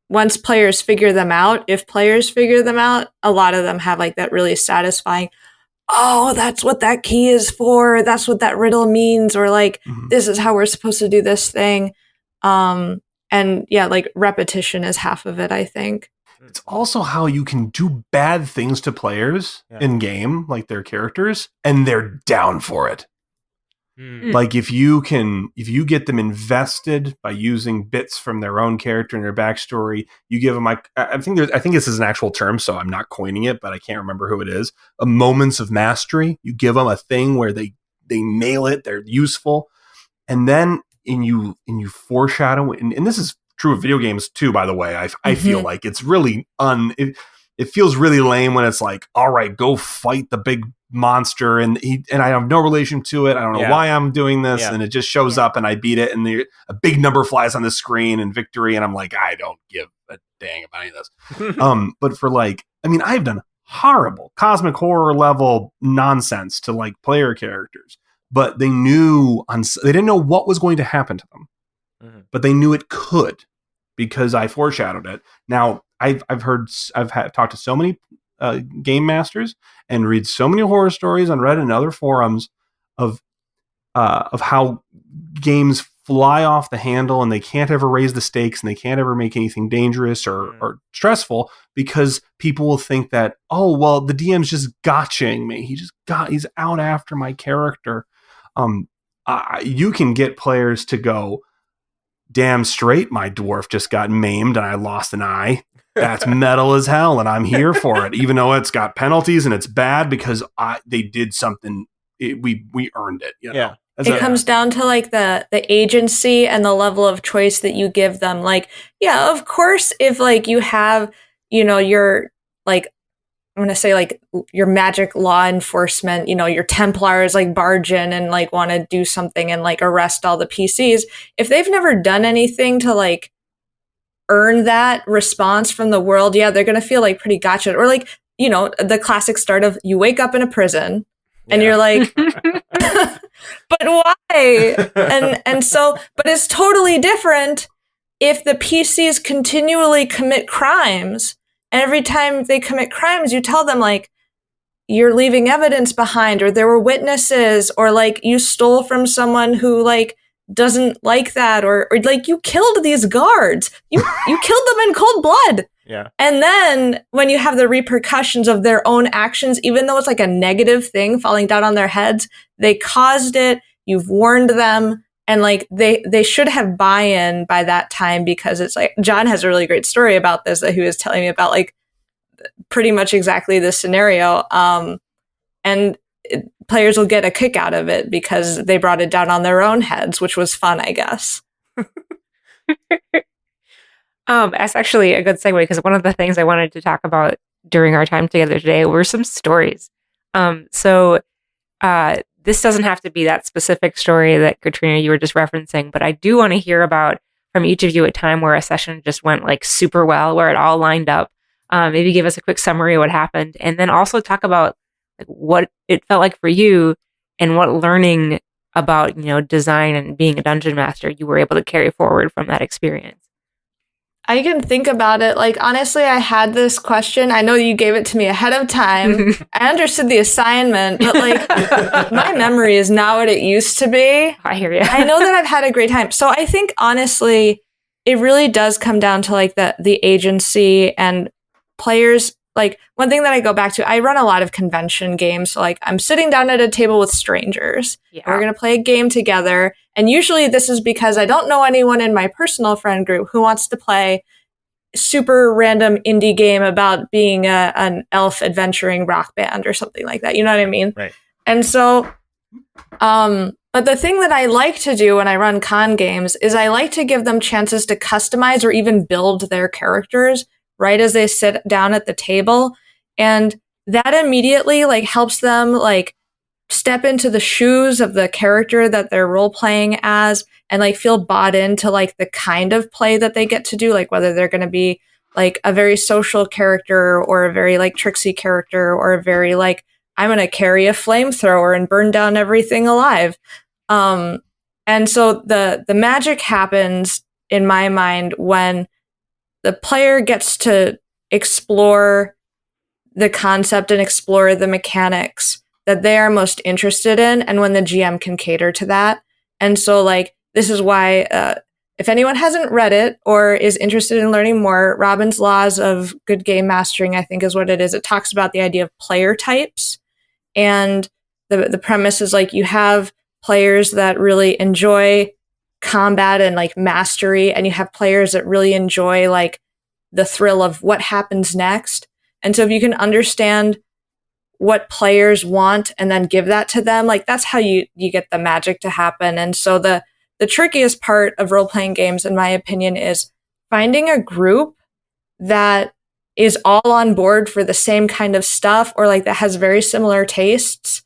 Once players figure them out, if players figure them out, a lot of them have like that really satisfying, oh, that's what that key is for. That's what that riddle means. Or like, this is how we're supposed to do this thing. And yeah, like repetition is half of it, I think. It's also how you can do bad things to players in game, like their characters, and they're down for it. Like if you get them invested by using bits from their own character and their backstory, you give them like I think this is an actual term, so I'm not coining it, but I can't remember who it is. A moments of mastery. You give them a thing where they nail it, they're useful, and then you foreshadow, and this is true of video games too, by the way. I feel like it's really it feels really lame when it's like, all right, go fight the big monster and I have no relation to it. I don't know why I'm doing this, and it just shows up and I beat it, and a big number flies on the screen and victory, and I'm like, I don't give a dang about any of this. But for like, I mean, I've done horrible cosmic horror level nonsense to like player characters, but they didn't know what was going to happen to them. But they knew it could because I foreshadowed it. Now I've talked to so many game masters and read so many horror stories on Reddit and other forums of how games fly off the handle and they can't ever raise the stakes and they can't ever make anything dangerous or stressful because people will think that, oh, well, the DM's just gotchaing me. He's out after my character. You can get players to go, damn straight, my dwarf just got maimed and I lost an eye. That's metal as hell, and I'm here for it, even though it's got penalties and it's bad because they did something. We earned it. You know? Yeah, it comes down to like the agency and the level of choice that you give them. Like, yeah, of course, if like you have, you know, your like, I'm gonna say like your magic law enforcement, you know, your Templars like barge in and like want to do something and like arrest all the PCs. If they've never done anything to like earn that response from the world, yeah, they're gonna feel like pretty gotcha. Or like, you know, the classic start of you wake up in a prison and you're like, but why? And so, but it's totally different if the PCs continually commit crimes. And every time they commit crimes, you tell them like, you're leaving evidence behind, or there were witnesses, or like you stole from someone who like doesn't like that, or like you killed these guards. You killed them in cold blood. Yeah. And then when you have the repercussions of their own actions, even though it's like a negative thing falling down on their heads, they caused it, you've warned them. And like they should have buy-in by that time, because it's like John has a really great story about this that he was telling me about, like pretty much exactly this scenario. And players will get a kick out of it because they brought it down on their own heads, which was fun, I guess. That's actually a good segue, because one of the things I wanted to talk about during our time together today were some stories. So this doesn't have to be that specific story that Katrina, you were just referencing, but I do want to hear about from each of you a time where a session just went like super well, where it all lined up. Maybe give us a quick summary of what happened, and then also talk about like, what it felt like for you and what learning about, design and being a dungeon master you were able to carry forward from that experience. I can think about it. Like, honestly, I had this question. I know you gave it to me ahead of time. I understood the assignment, but like my memory is not what it used to be. I hear you. I know that I've had a great time. So I think, honestly, it really does come down to like the agency and players. Like, one thing that I go back to, I run a lot of convention games. So like I'm sitting down at a table with strangers. Yeah. We're going to play a game together. And usually this is because I don't know anyone in my personal friend group who wants to play super random indie game about being an elf adventuring rock band or something like that. You know what I mean? Right. And so, but the thing that I like to do when I run con games is I like to give them chances to customize or even build their characters right as they sit down at the table. And that immediately like helps them like step into the shoes of the character that they're role playing as and like feel bought into like the kind of play that they get to do, like whether they're going to be like a very social character or a very like tricksy character or a very like, I'm going to carry a flamethrower and burn down everything alive. And so the magic happens in my mind when the player gets to explore the concept and explore the mechanics that they are most interested in, and when the GM can cater to that. And so, like, this is why, if anyone hasn't read it or is interested in learning more, Robin's Laws of Good Game Mastering, I think is what it is. It talks about the idea of player types. And the premise is, like, you have players that really enjoy combat and like mastery, and you have players that really enjoy like the thrill of what happens next. And so if you can understand what players want and then give that to them, like that's how you get the magic to happen. And so the trickiest part of role-playing games, in my opinion, is finding a group that is all on board for the same kind of stuff, or like that has very similar tastes.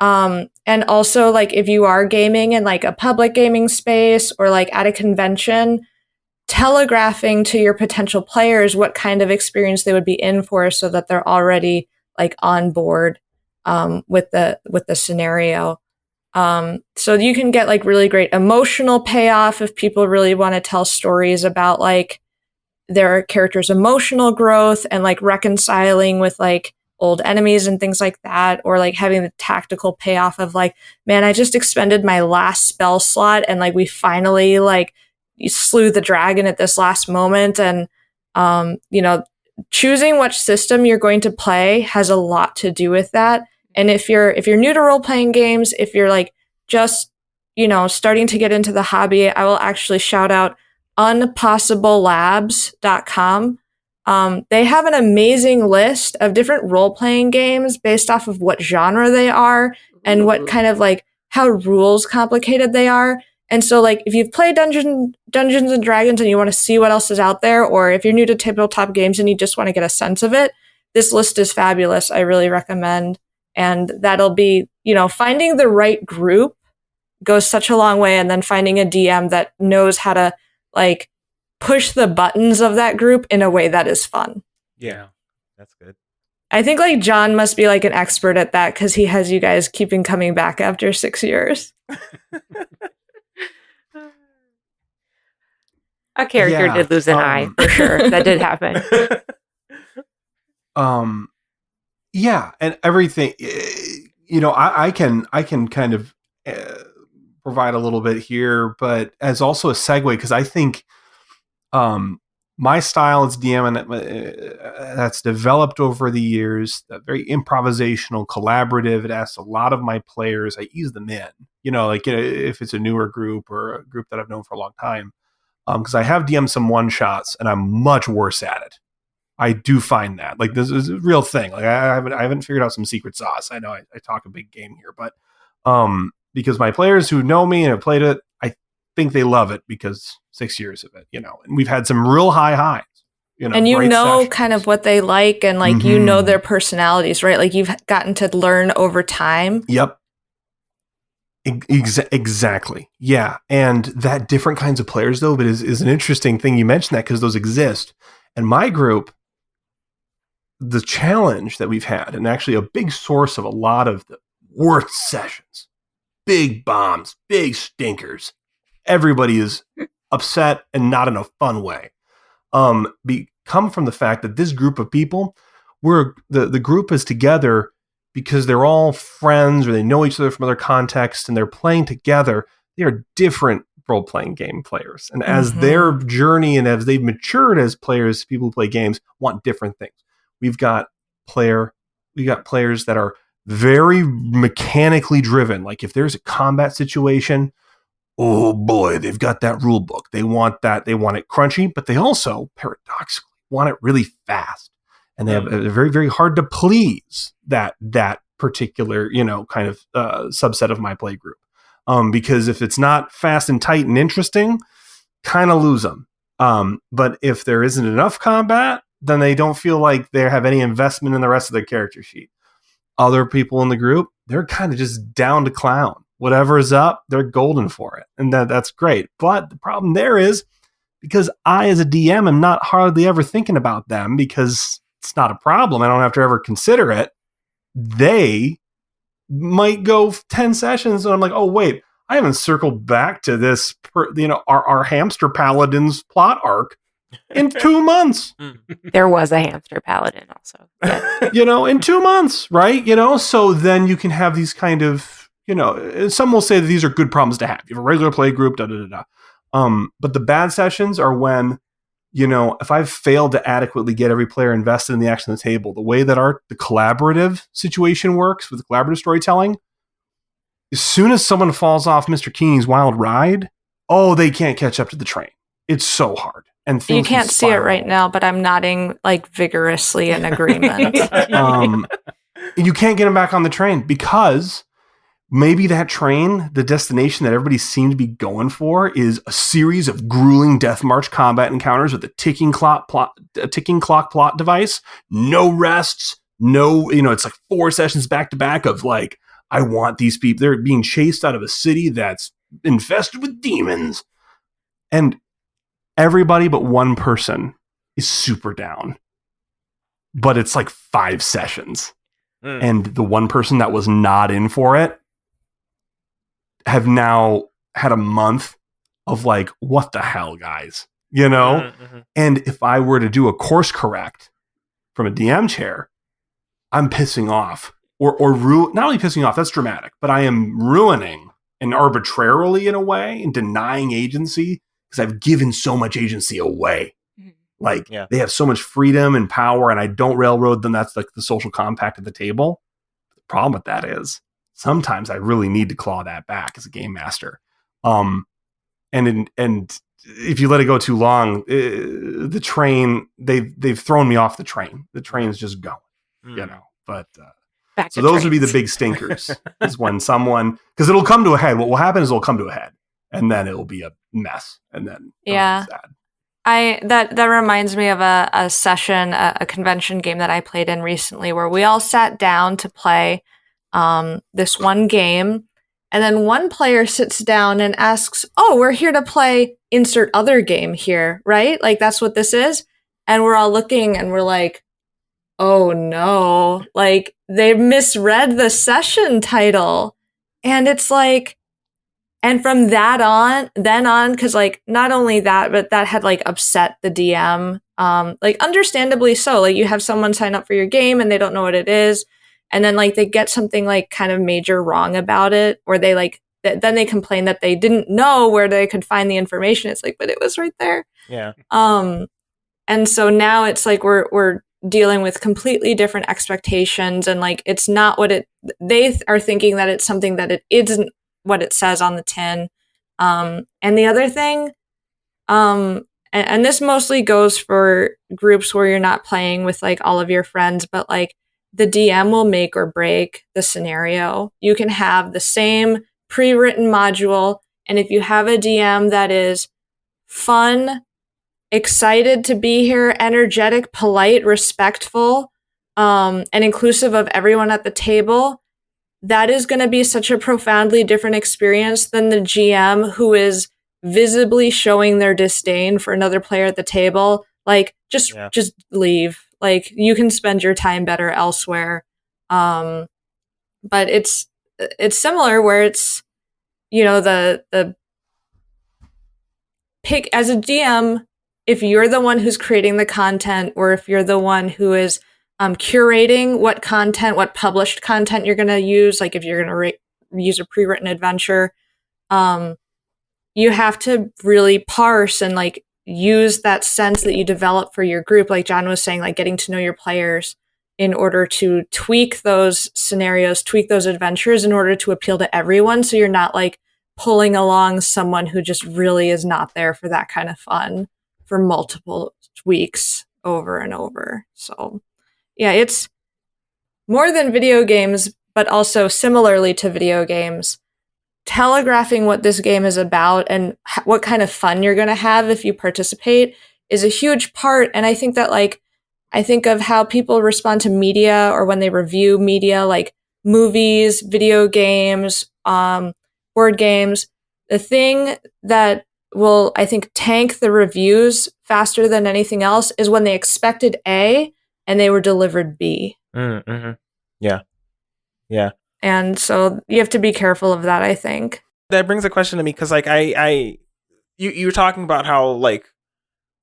And also, like, if you are gaming in like a public gaming space or like at a convention, telegraphing to your potential players what kind of experience they would be in for, so that they're already like on board with the scenario. So you can get like really great emotional payoff if people really want to tell stories about like their character's emotional growth and like reconciling with like old enemies and things like that, or like having the tactical payoff of like, man, I just expended my last spell slot and like we finally like slew the dragon at this last moment. And choosing which system you're going to play has a lot to do with that. And if you're new to role playing games, if you're like just starting to get into the hobby, I will actually shout out unpossiblelabs.com. They have an amazing list of different role-playing games based off of what genre they are and what kind of like how rules complicated they are. And so like if you've played Dungeons and Dragons and you want to see what else is out there, or if you're new to tabletop games and you just want to get a sense of it, this list is fabulous. I really recommend. And that'll be, finding the right group goes such a long way. And then finding a DM that knows how to like push the buttons of that group in a way that is fun. Yeah, that's good. I think like John must be like an expert at that because he has you guys keeping coming back after 6 years. A character did lose an eye for sure. That did happen. Yeah, and everything. I can kind of provide a little bit here, but as also a segue, because I think my style as DM that's developed over the years, very improvisational, collaborative. It asks a lot of my players. I ease them in, if it's a newer group or a group that I've known for a long time, because I have DM'd some one shots and I'm much worse at it. I do find that like this is a real thing. Like I haven't figured out some secret sauce. I know I talk a big game here, but because my players who know me and have played it, I think they love it because 6 years of it, and we've had some real high highs, and kind of what they like and like, their personalities, right? Like you've gotten to learn over time. Yep. Exactly. Yeah. And that different kinds of players, though, but is an interesting thing you mentioned that because those exist. And my group, the challenge that we've had, and actually a big source of a lot of the worst sessions, big bombs, big stinkers, everybody is upset and not in a fun way, come from the fact that this group of people, the group is together because they're all friends or they know each other from other contexts and they're playing together. They are different role-playing game players. And as their journey and as they've matured as players, people who play games want different things. We got players that are very mechanically driven. Like if there's a combat situation, oh boy, they've got that rule book. They want that. They want it crunchy, but they also paradoxically want it really fast. And they have a very, very hard to please that particular, kind of subset of my play group. Because if it's not fast and tight and interesting, kind of lose them. But if there isn't enough combat, then they don't feel like they have any investment in the rest of their character sheet. Other people in the group, they're kind of just down to clown. Whatever is up, they're golden for it. And that's great. But the problem there is because I, as a DM, am not hardly ever thinking about them because it's not a problem. I don't have to ever consider it. They might go 10 sessions and I'm like, oh, wait, I haven't circled back to this, our hamster paladin's plot arc in 2 months. There was a hamster paladin also. Yeah. In 2 months, right? So then you can have these kind of, some will say that these are good problems to have. You have a regular play group, but the bad sessions are when, if I've failed to adequately get every player invested in the action on the table, the way that the collaborative situation works with collaborative storytelling, as soon as someone falls off Mr. Kiehne's wild ride, they can't catch up to the train. It's so hard. And you can't see it right now, but I'm nodding vigorously in agreement. You can't get them back on the train because maybe that train, the destination that everybody seemed to be going for, is a series of grueling death march combat encounters with a ticking clock plot device. No rests, it's like 4 sessions back to back of I want these people. They're being chased out of a city that's infested with demons, and everybody but one person is super down. But it's 5 sessions, and the one person that was not in for it have now had a month of what the hell, guys, And if I were to do a course correct from a DM chair, I'm pissing off or not only pissing off, that's dramatic, but I am ruining and arbitrarily in a way and denying agency because I've given so much agency away. They have so much freedom and power and I don't railroad them. That's the social compact at the table. The problem with that is sometimes I really need to claw that back as a game master. And if you let it go too long, the train, they've thrown me off the train. The train's just going, but, so those would be the big stinkers is when because it'll come to a head. What will happen is it'll come to a head and then it'll be a mess. And then sad. That reminds me of a session, a convention game that I played in recently where we all sat down to play this one game, and then one player sits down and asks, we're here to play insert other game here, right? That's what this is. And we're all looking and we're like, oh no, they misread the session title. And it's and from then on, because not only that, but that had upset the DM, understandably so. You have someone sign up for your game and they don't know what it is. And then they get something kind of major wrong about it, or they then they complain that they didn't know where they could find the information. It's but it was right there. Yeah. And so now it's we're dealing with completely different expectations, and it's not what they are thinking that it's something that it isn't what it says on the tin. And the other thing, and this mostly goes for groups where you're not playing with all of your friends, but the DM will make or break the scenario. You can have the same pre-written module, and if you have a DM that is fun, excited to be here, energetic, polite, respectful, and inclusive of everyone at the table, that is going to be such a profoundly different experience than the GM who is visibly showing their disdain for another player at the table. Like, just leave. Like, you can spend your time better elsewhere. But it's similar where it's, the pick as a GM, if you're the one who's creating the content, or if you're the one who is curating what published content you're going to use, like if you're going to use a pre-written adventure, you have to really parse and like use that sense that you develop for your group. Like John was saying, like getting to know your players in order to tweak those scenarios, tweak those adventures in order to appeal to everyone. So you're not like pulling along someone who just really is not there for that kind of fun for multiple weeks over and over. So yeah, it's more than video games, but also similarly to video games, telegraphing what this game is about and what kind of fun you're going to have if you participate is a huge part. And I think that I think of how people respond to media or when they review media, like movies, video games, board games. The thing that will, I think, tank the reviews faster than anything else is when they expected A and they were delivered B. Mm-hmm. Yeah. And so you have to be careful of that, I think. That brings a question to me because, you were talking about how, like,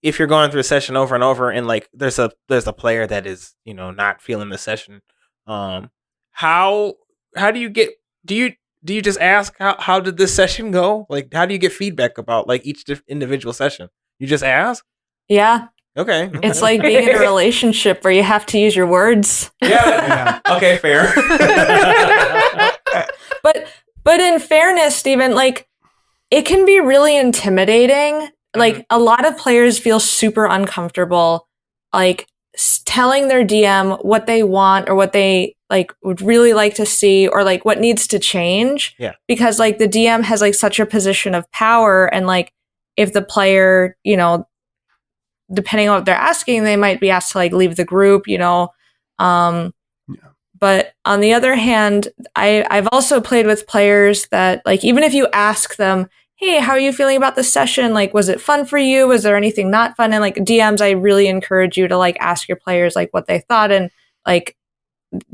if you're going through a session over and over, and like there's a player that is, not feeling the session, how do you get? Do you just ask how did this session go? Like, how do you get feedback about like each individual session? You just ask? Yeah. Okay. It's like being in a relationship where you have to use your words. Yeah. Okay, fair. But in fairness, Stephen, like it can be really intimidating. Like a lot of players feel super uncomfortable, like telling their DM what they want or what they like would really like to see or like what needs to change. Yeah. Because like the DM has like such a position of power, and like if the player, depending on what they're asking, they might be asked to like leave the group, But on the other hand, I've also played with players that like, even if you ask them, hey, how are you feeling about this session? Like, was it fun for you? Was there anything not fun? And like DMs, I really encourage you to like ask your players like what they thought and like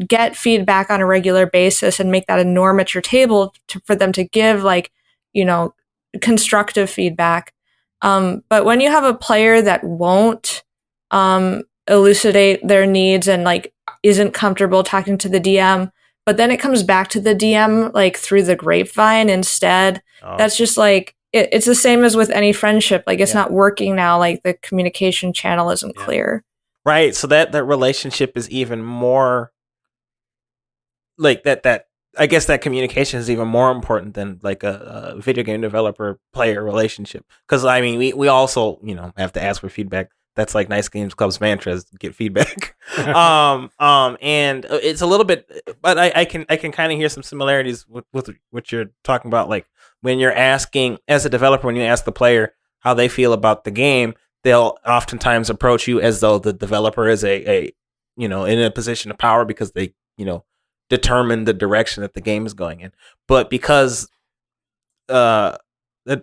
get feedback on a regular basis and make that a norm at your table for them to give like, constructive feedback. But when you have a player that won't elucidate their needs and like isn't comfortable talking to the DM, but then it comes back to the DM like through the grapevine instead, that's just like it's the same as with any friendship. Like it's not working now. Like the communication channel isn't clear. Right. So that relationship is even more like that. I guess that communication is even more important than like a video game developer player relationship. Because I mean, we also have to ask for feedback. That's like Nice Games Club's mantras: get feedback. And it's a little bit, but I can kind of hear some similarities with what you're talking about. Like when you're asking as a developer, when you ask the player how they feel about the game, they'll oftentimes approach you as though the developer is a in a position of power because they determine the direction that the game is going in. But because the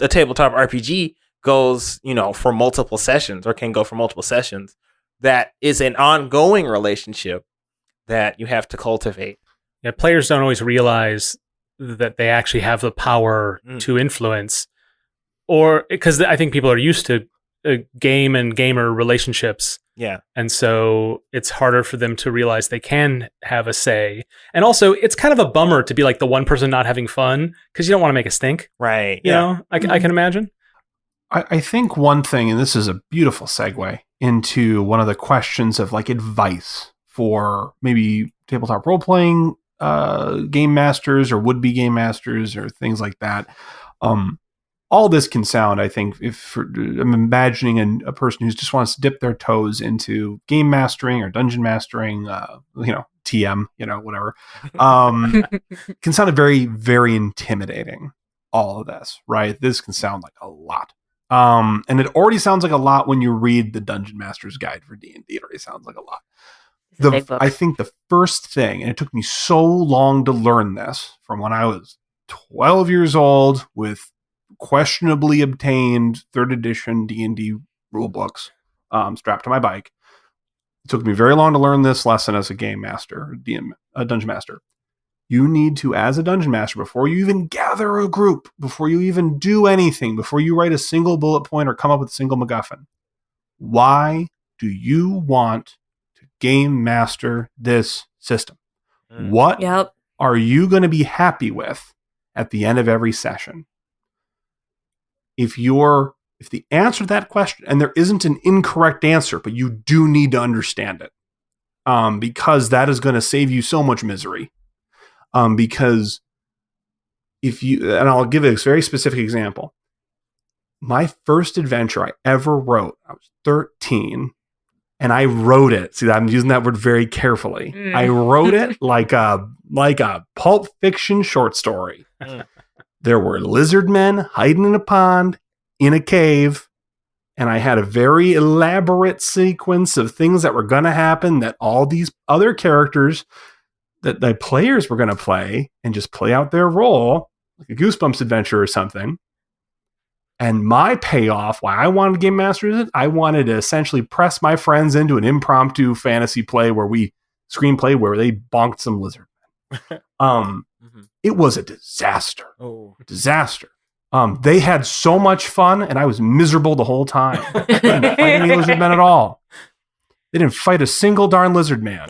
tabletop RPG goes, for multiple sessions or can go for multiple sessions, that is an ongoing relationship that you have to cultivate. Yeah, players don't always realize that they actually have the power to influence, or because I think people are used to game and gamer relationships. Yeah. And so it's harder for them to realize they can have a say. And also, it's kind of a bummer to be like the one person not having fun because you don't want to make a stink. Right. You know, I can imagine. I think one thing, and this is a beautiful segue into one of the questions of like advice for maybe tabletop role-playing game masters or would-be game masters or things like that. All this can sound, I think, I'm imagining a person who just wants to dip their toes into game mastering or dungeon mastering, TM, whatever, can sound very, very intimidating. All of this, right? This can sound like a lot. And it already sounds like a lot when you read the Dungeon Master's Guide for D&D. It already sounds like a lot. a big book. I think the first thing, and it took me so long to learn this from when I was 12 years old with questionably obtained 3rd edition D&D rule books strapped to my bike. It took me very long to learn this lesson as a game master, a dungeon master. You need to, as a dungeon master, before you even gather a group, before you even do anything, before you write a single bullet point or come up with a single MacGuffin, why do you want to game master this system? What are you going to be happy with at the end of every session? If the answer to that question, and there isn't an incorrect answer, but you do need to understand it, because that is going to save you so much misery. Because and I'll give a very specific example. My first adventure I ever wrote, I was 13, and I wrote it. See, I'm using that word very carefully. I wrote it like a Pulp Fiction short story. There were lizard men hiding in a pond, in a cave, and I had a very elaborate sequence of things that were going to happen that all these other characters that the players were going to play and just play out their role, like a Goosebumps adventure or something. And my payoff, why I wanted to game master it, I wanted to essentially press my friends into an impromptu fantasy screenplay where they bonked some lizard men. It was a disaster. A disaster. They had so much fun, and I was miserable the whole time. They didn't fight any lizard men at all. They didn't fight a single darn lizard man.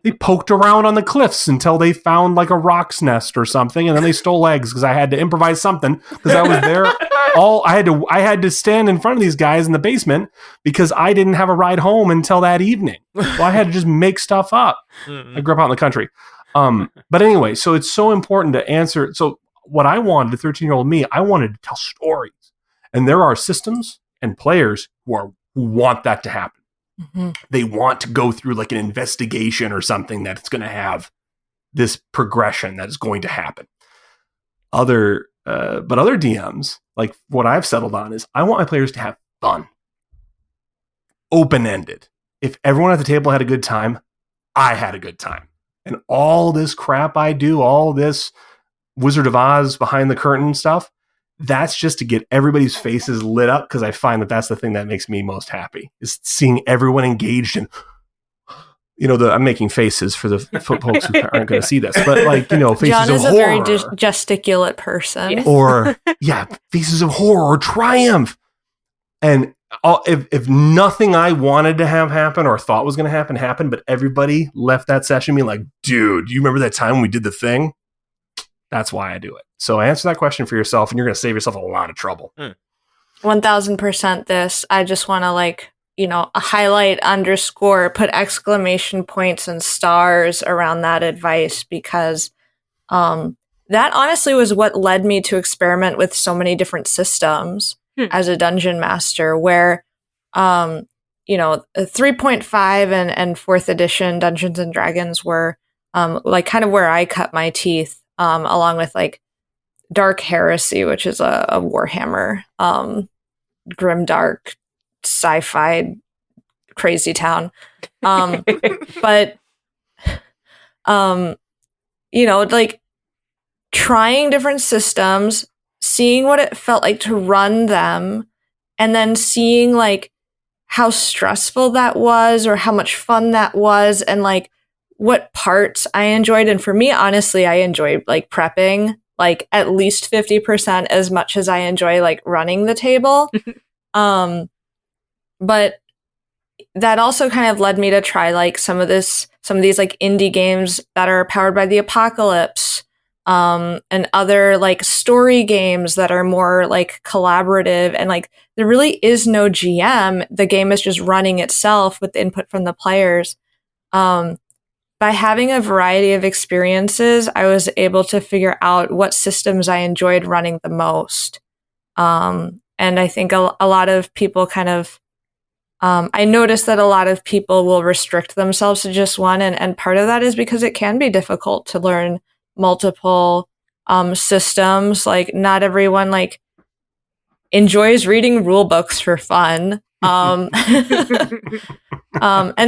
They poked around on the cliffs until they found like a rock's nest or something, and then they stole eggs because I had to improvise something because I was there. I had to stand in front of these guys in the basement because I didn't have a ride home until that evening. So I had to just make stuff up. I grew up out in the country. But anyway, so it's so important to answer. So what I wanted, the 13-year-old me, I wanted to tell stories. And there are systems and players who want that to happen. They want to go through like an investigation or something that's going to have this progression that is going to happen. But other DMs, like what I've settled on, is I want my players to have fun. Open-ended. If everyone at the table had a good time, I had a good time. And all this crap I do, all this Wizard of Oz behind the curtain stuff, that's just to get everybody's faces lit up, because I find that that's the thing that makes me most happy, is seeing everyone engaged in, I'm making faces for the folks who aren't going to see this, but faces of horror. John is a very gesticulate person. Or, faces of horror or triumph. And if nothing I wanted to have happen or thought was going to happen happened, but everybody left that session being like, dude, you remember that time we did the thing? That's why I do it. So answer that question for yourself, and you're going to save yourself a lot of trouble. 1000% this. I just want to highlight, underscore, put exclamation points and stars around that advice, because that honestly was what led me to experiment with so many different systems as a dungeon master, where 3.5 and 4th edition Dungeons and Dragons were kind of where I cut my teeth, along with like Dark Heresy, which is a Warhammer, grimdark sci-fi crazy town. But trying different systems, seeing what it felt like to run them, and then seeing like how stressful that was or how much fun that was, and like what parts I enjoyed. And for me, honestly, I enjoyed like prepping like at least 50% as much as I enjoy like running the table. But that also kind of led me to try like some of these like indie games that are powered by the apocalypse, and other like story games that are more like collaborative, and like there really is no GM. The game is just running itself with input from the players. By having a variety of experiences, I was able to figure out what systems I enjoyed running the most. And I think a lot of people kind of, I noticed that a lot of people will restrict themselves to just one. And part of that is because it can be difficult to learn multiple systems. Like not everyone like enjoys reading rule books for fun. And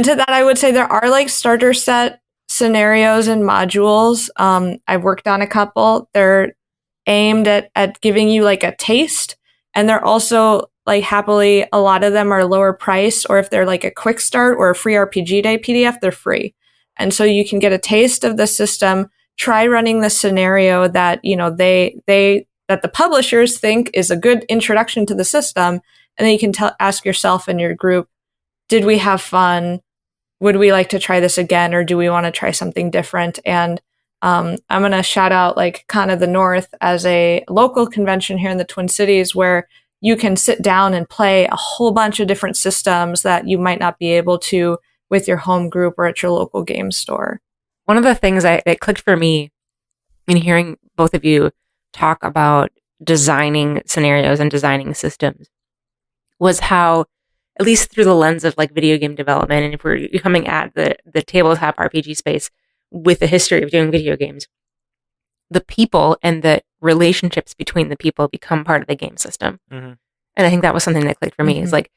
to that, I would say there are like starter set scenarios and modules. I've worked on a couple. They're aimed at giving you like a taste, and they're also like happily, a lot of them are lower price, or if they're like a quick start or a free RPG Day PDF, they're free. And so you can get a taste of the system, try running the scenario that, you know, that the publishers think is a good introduction to the system. And then you can ask yourself and your group, did we have fun? Would we like to try this again? Or do we want to try something different? And I'm going to shout out like Con of the North as a local convention here in the Twin Cities where you can sit down and play a whole bunch of different systems that you might not be able to with your home group or at your local game store. One of the things that clicked for me in hearing both of you talk about designing scenarios and designing systems was how, at least through the lens of like video game development, and if we're coming at the tabletop RPG space with a history of doing video games, the people and the relationships between the people become part of the game system. Mm-hmm. And I think that was something that clicked for me. Is like,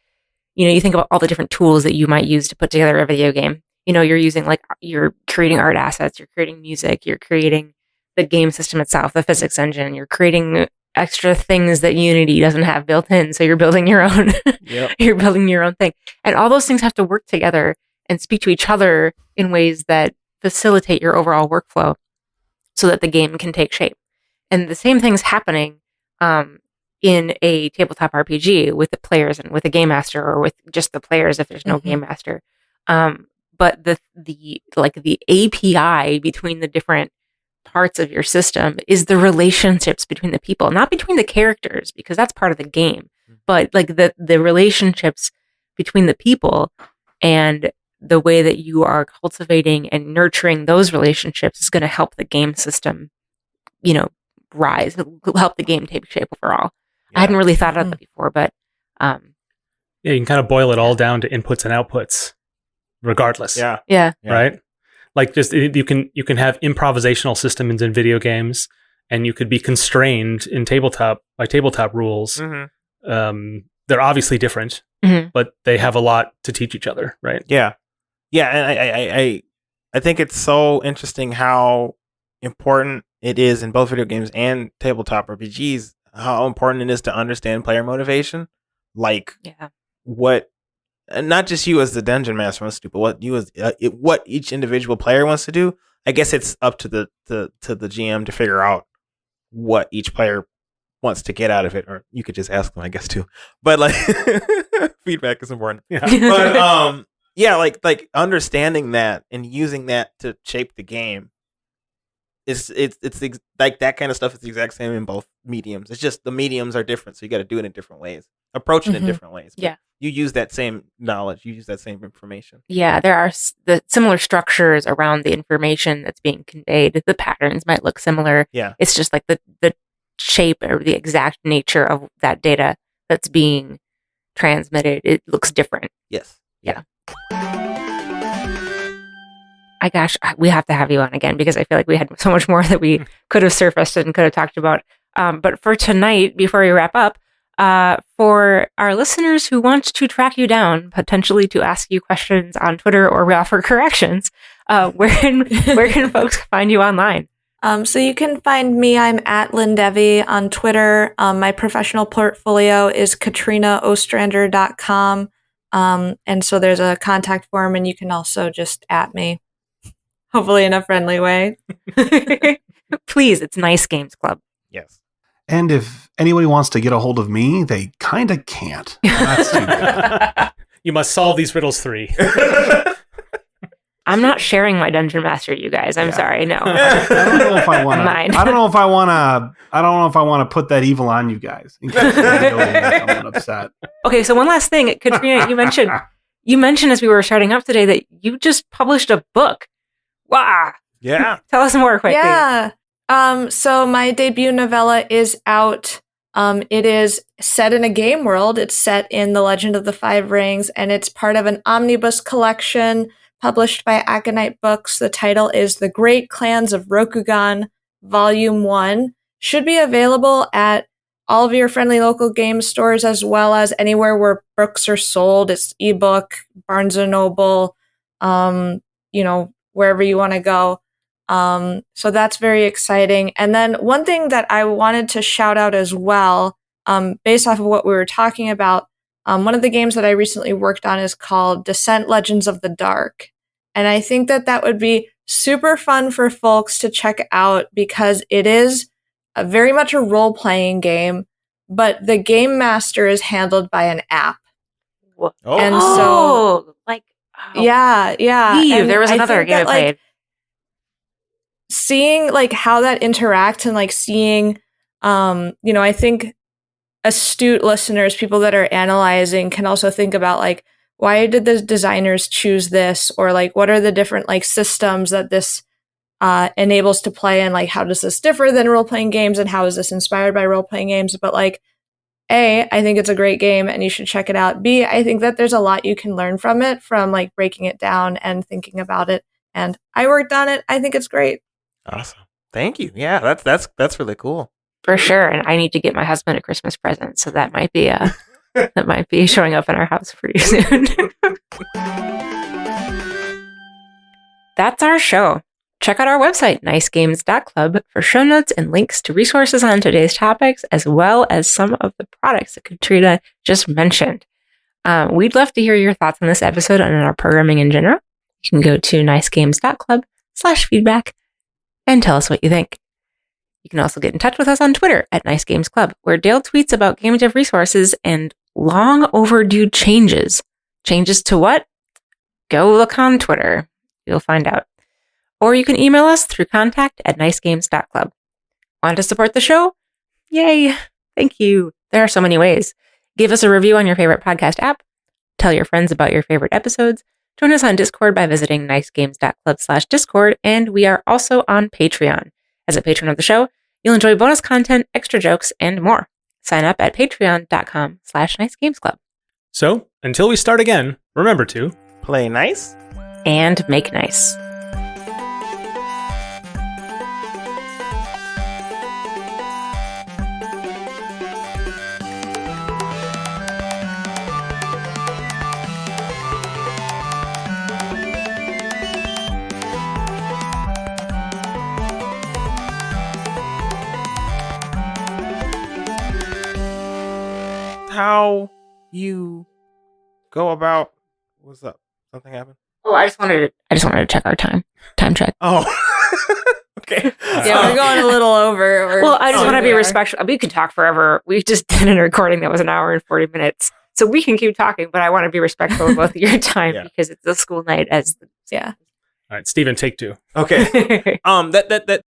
you know, you think about all the different tools that you might use to put together a video game. You know, you're using like, you're creating art assets, you're creating music, you're creating the game system itself, the physics engine, you're creating extra things that Unity doesn't have built in. So you're building your own, you're building your own thing. And all those things have to work together and speak to each other in ways that facilitate your overall workflow so that the game can take shape. And the same thing's happening in a tabletop RPG with the players and with a game master, or with just the players if there's no game master. But the API between the different parts of your system is the relationships between the people, not between the characters, because that's part of the game, but like the relationships between the people, and the way that you are cultivating and nurturing those relationships is going to help the game system, you know, rise. It'll help the game take shape overall. I hadn't really thought of that before, but yeah, you can kind of boil it all down to inputs and outputs, regardless. Yeah. Right. Like just you can have improvisational systems in video games, and you could be constrained in tabletop by tabletop rules. They're obviously different, but they have a lot to teach each other, right? Yeah, and I think it's so interesting how important it is in both video games and tabletop RPGs, how important it is to understand player motivation, like what. And not just you as the dungeon master wants to do, but what you as what each individual player wants to do. I guess it's up to the GM to figure out what each player wants to get out of it, or you could just ask them, I guess, too. But like, feedback is important. But like understanding that and using that to shape the game it's like that kind of stuff is the exact same in both mediums. It's just the mediums are different, so you got to do it in different ways, approach it in different ways. But you use that same knowledge, you use that same information. Yeah, there are the similar structures around the information that's being conveyed. The patterns might look similar. Yeah, it's just like the shape or the exact nature of that data that's being transmitted. It looks different. Yes. Yeah. We have to have you on again, because I feel like we had so much more that we could have surfaced and could have talked about. But for tonight, before we wrap up, for our listeners who want to track you down, potentially to ask you questions on Twitter or offer corrections, where can folks find you online? So you can find me. I'm at Lindevi on Twitter. My professional portfolio is katrinaostrander.com. And so there's a contact form, and you can also just at me. Hopefully in a friendly way. Please, it's Nice Games Club. Yes. And if anybody wants to get a hold of me, they kind of can't. That's too bad. You must solve these riddles 3. I'm not sharing my dungeon master, you guys. I'm sorry. No. I don't know if I want to. I don't know if I want to put that evil on you guys. In case someone upset. Okay, so one last thing, Katrina, you mentioned as we were starting up today that you just published a book. Wow. Yeah. Tell us more quickly. Yeah. So my debut novella is out. It is set in a game world. It's set in The Legend of the Five Rings, and it's part of an omnibus collection published by Aconite Books. The title is The Great Clans of Rokugan, Volume 1. Should be available at all of your friendly local game stores, as well as anywhere where books are sold. It's ebook, Barnes & Noble, wherever you want to go. So that's very exciting. And then one thing that I wanted to shout out as well, based off of what we were talking about, one of the games that I recently worked on is called Descent Legends of the Dark. And I think that would be super fun for folks to check out because it is very much a role-playing game, but the game master is handled by an app. What? Oh. And so, yeah. And there was another game I played. Seeing how that interacts and seeing, I think astute listeners, people that are analyzing, can also think about why did the designers choose this, or what are the different systems that this enables to play, and how does this differ than role-playing games, and how is this inspired by role-playing games? But A, I think it's a great game and you should check it out. B, I think that there's a lot you can learn from it, from breaking it down and thinking about it. And I worked on it. I think it's great. Awesome. Thank you. Yeah, that's really cool. For sure. And I need to get my husband a Christmas present, so that might be that might be showing up in our house pretty soon. That's our show. Check out our website, nicegames.club, for show notes and links to resources on today's topics, as well as some of the products that Katrina just mentioned. We'd love to hear your thoughts on this episode and on our programming in general. You can go to nicegames.club/feedback and tell us what you think. You can also get in touch with us on Twitter at nicegamesclub, where Dale tweets about game dev resources and long overdue changes. Changes to what? Go look on Twitter. You'll find out. Or you can email us through contact@nicegames.club. Want to support the show? Yay! Thank you. There are so many ways. Give us a review on your favorite podcast app. Tell your friends about your favorite episodes. Join us on Discord by visiting nicegames.club/discord. And we are also on Patreon. As a patron of the show, you'll enjoy bonus content, extra jokes, and more. Sign up at patreon.com/nicegamesclub. So, until we start again, remember to play nice and make nice. How you go about. What's up? Something happened? Oh, I just wanted to check our time check. Oh. Okay. Yeah, we're going a little over. Well, I just want to be respectful. We could talk forever. We just did a recording that was an hour and 40 minutes, so we can keep talking. But I want to be respectful of both of your time because it's a school night. All right, Steven, take two. Okay. That.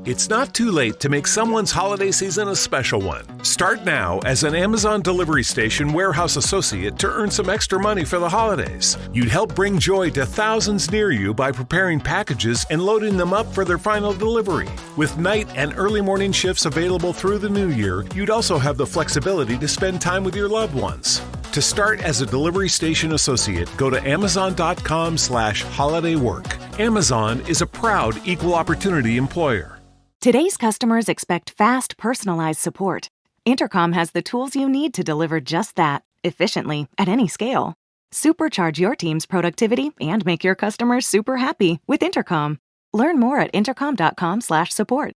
It's not too late to make someone's holiday season a special one. Start now as an Amazon Delivery Station warehouse associate to earn some extra money for the holidays. You'd help bring joy to thousands near you by preparing packages and loading them up for their final delivery. With night and early morning shifts available through the new year, you'd also have the flexibility to spend time with your loved ones. To start as a Delivery Station associate, go to amazon.com/holidaywork. Amazon is a proud equal opportunity employer. Today's customers expect fast, personalized support. Intercom has the tools you need to deliver just that, efficiently, at any scale. Supercharge your team's productivity and make your customers super happy with Intercom. Learn more at intercom.com/support.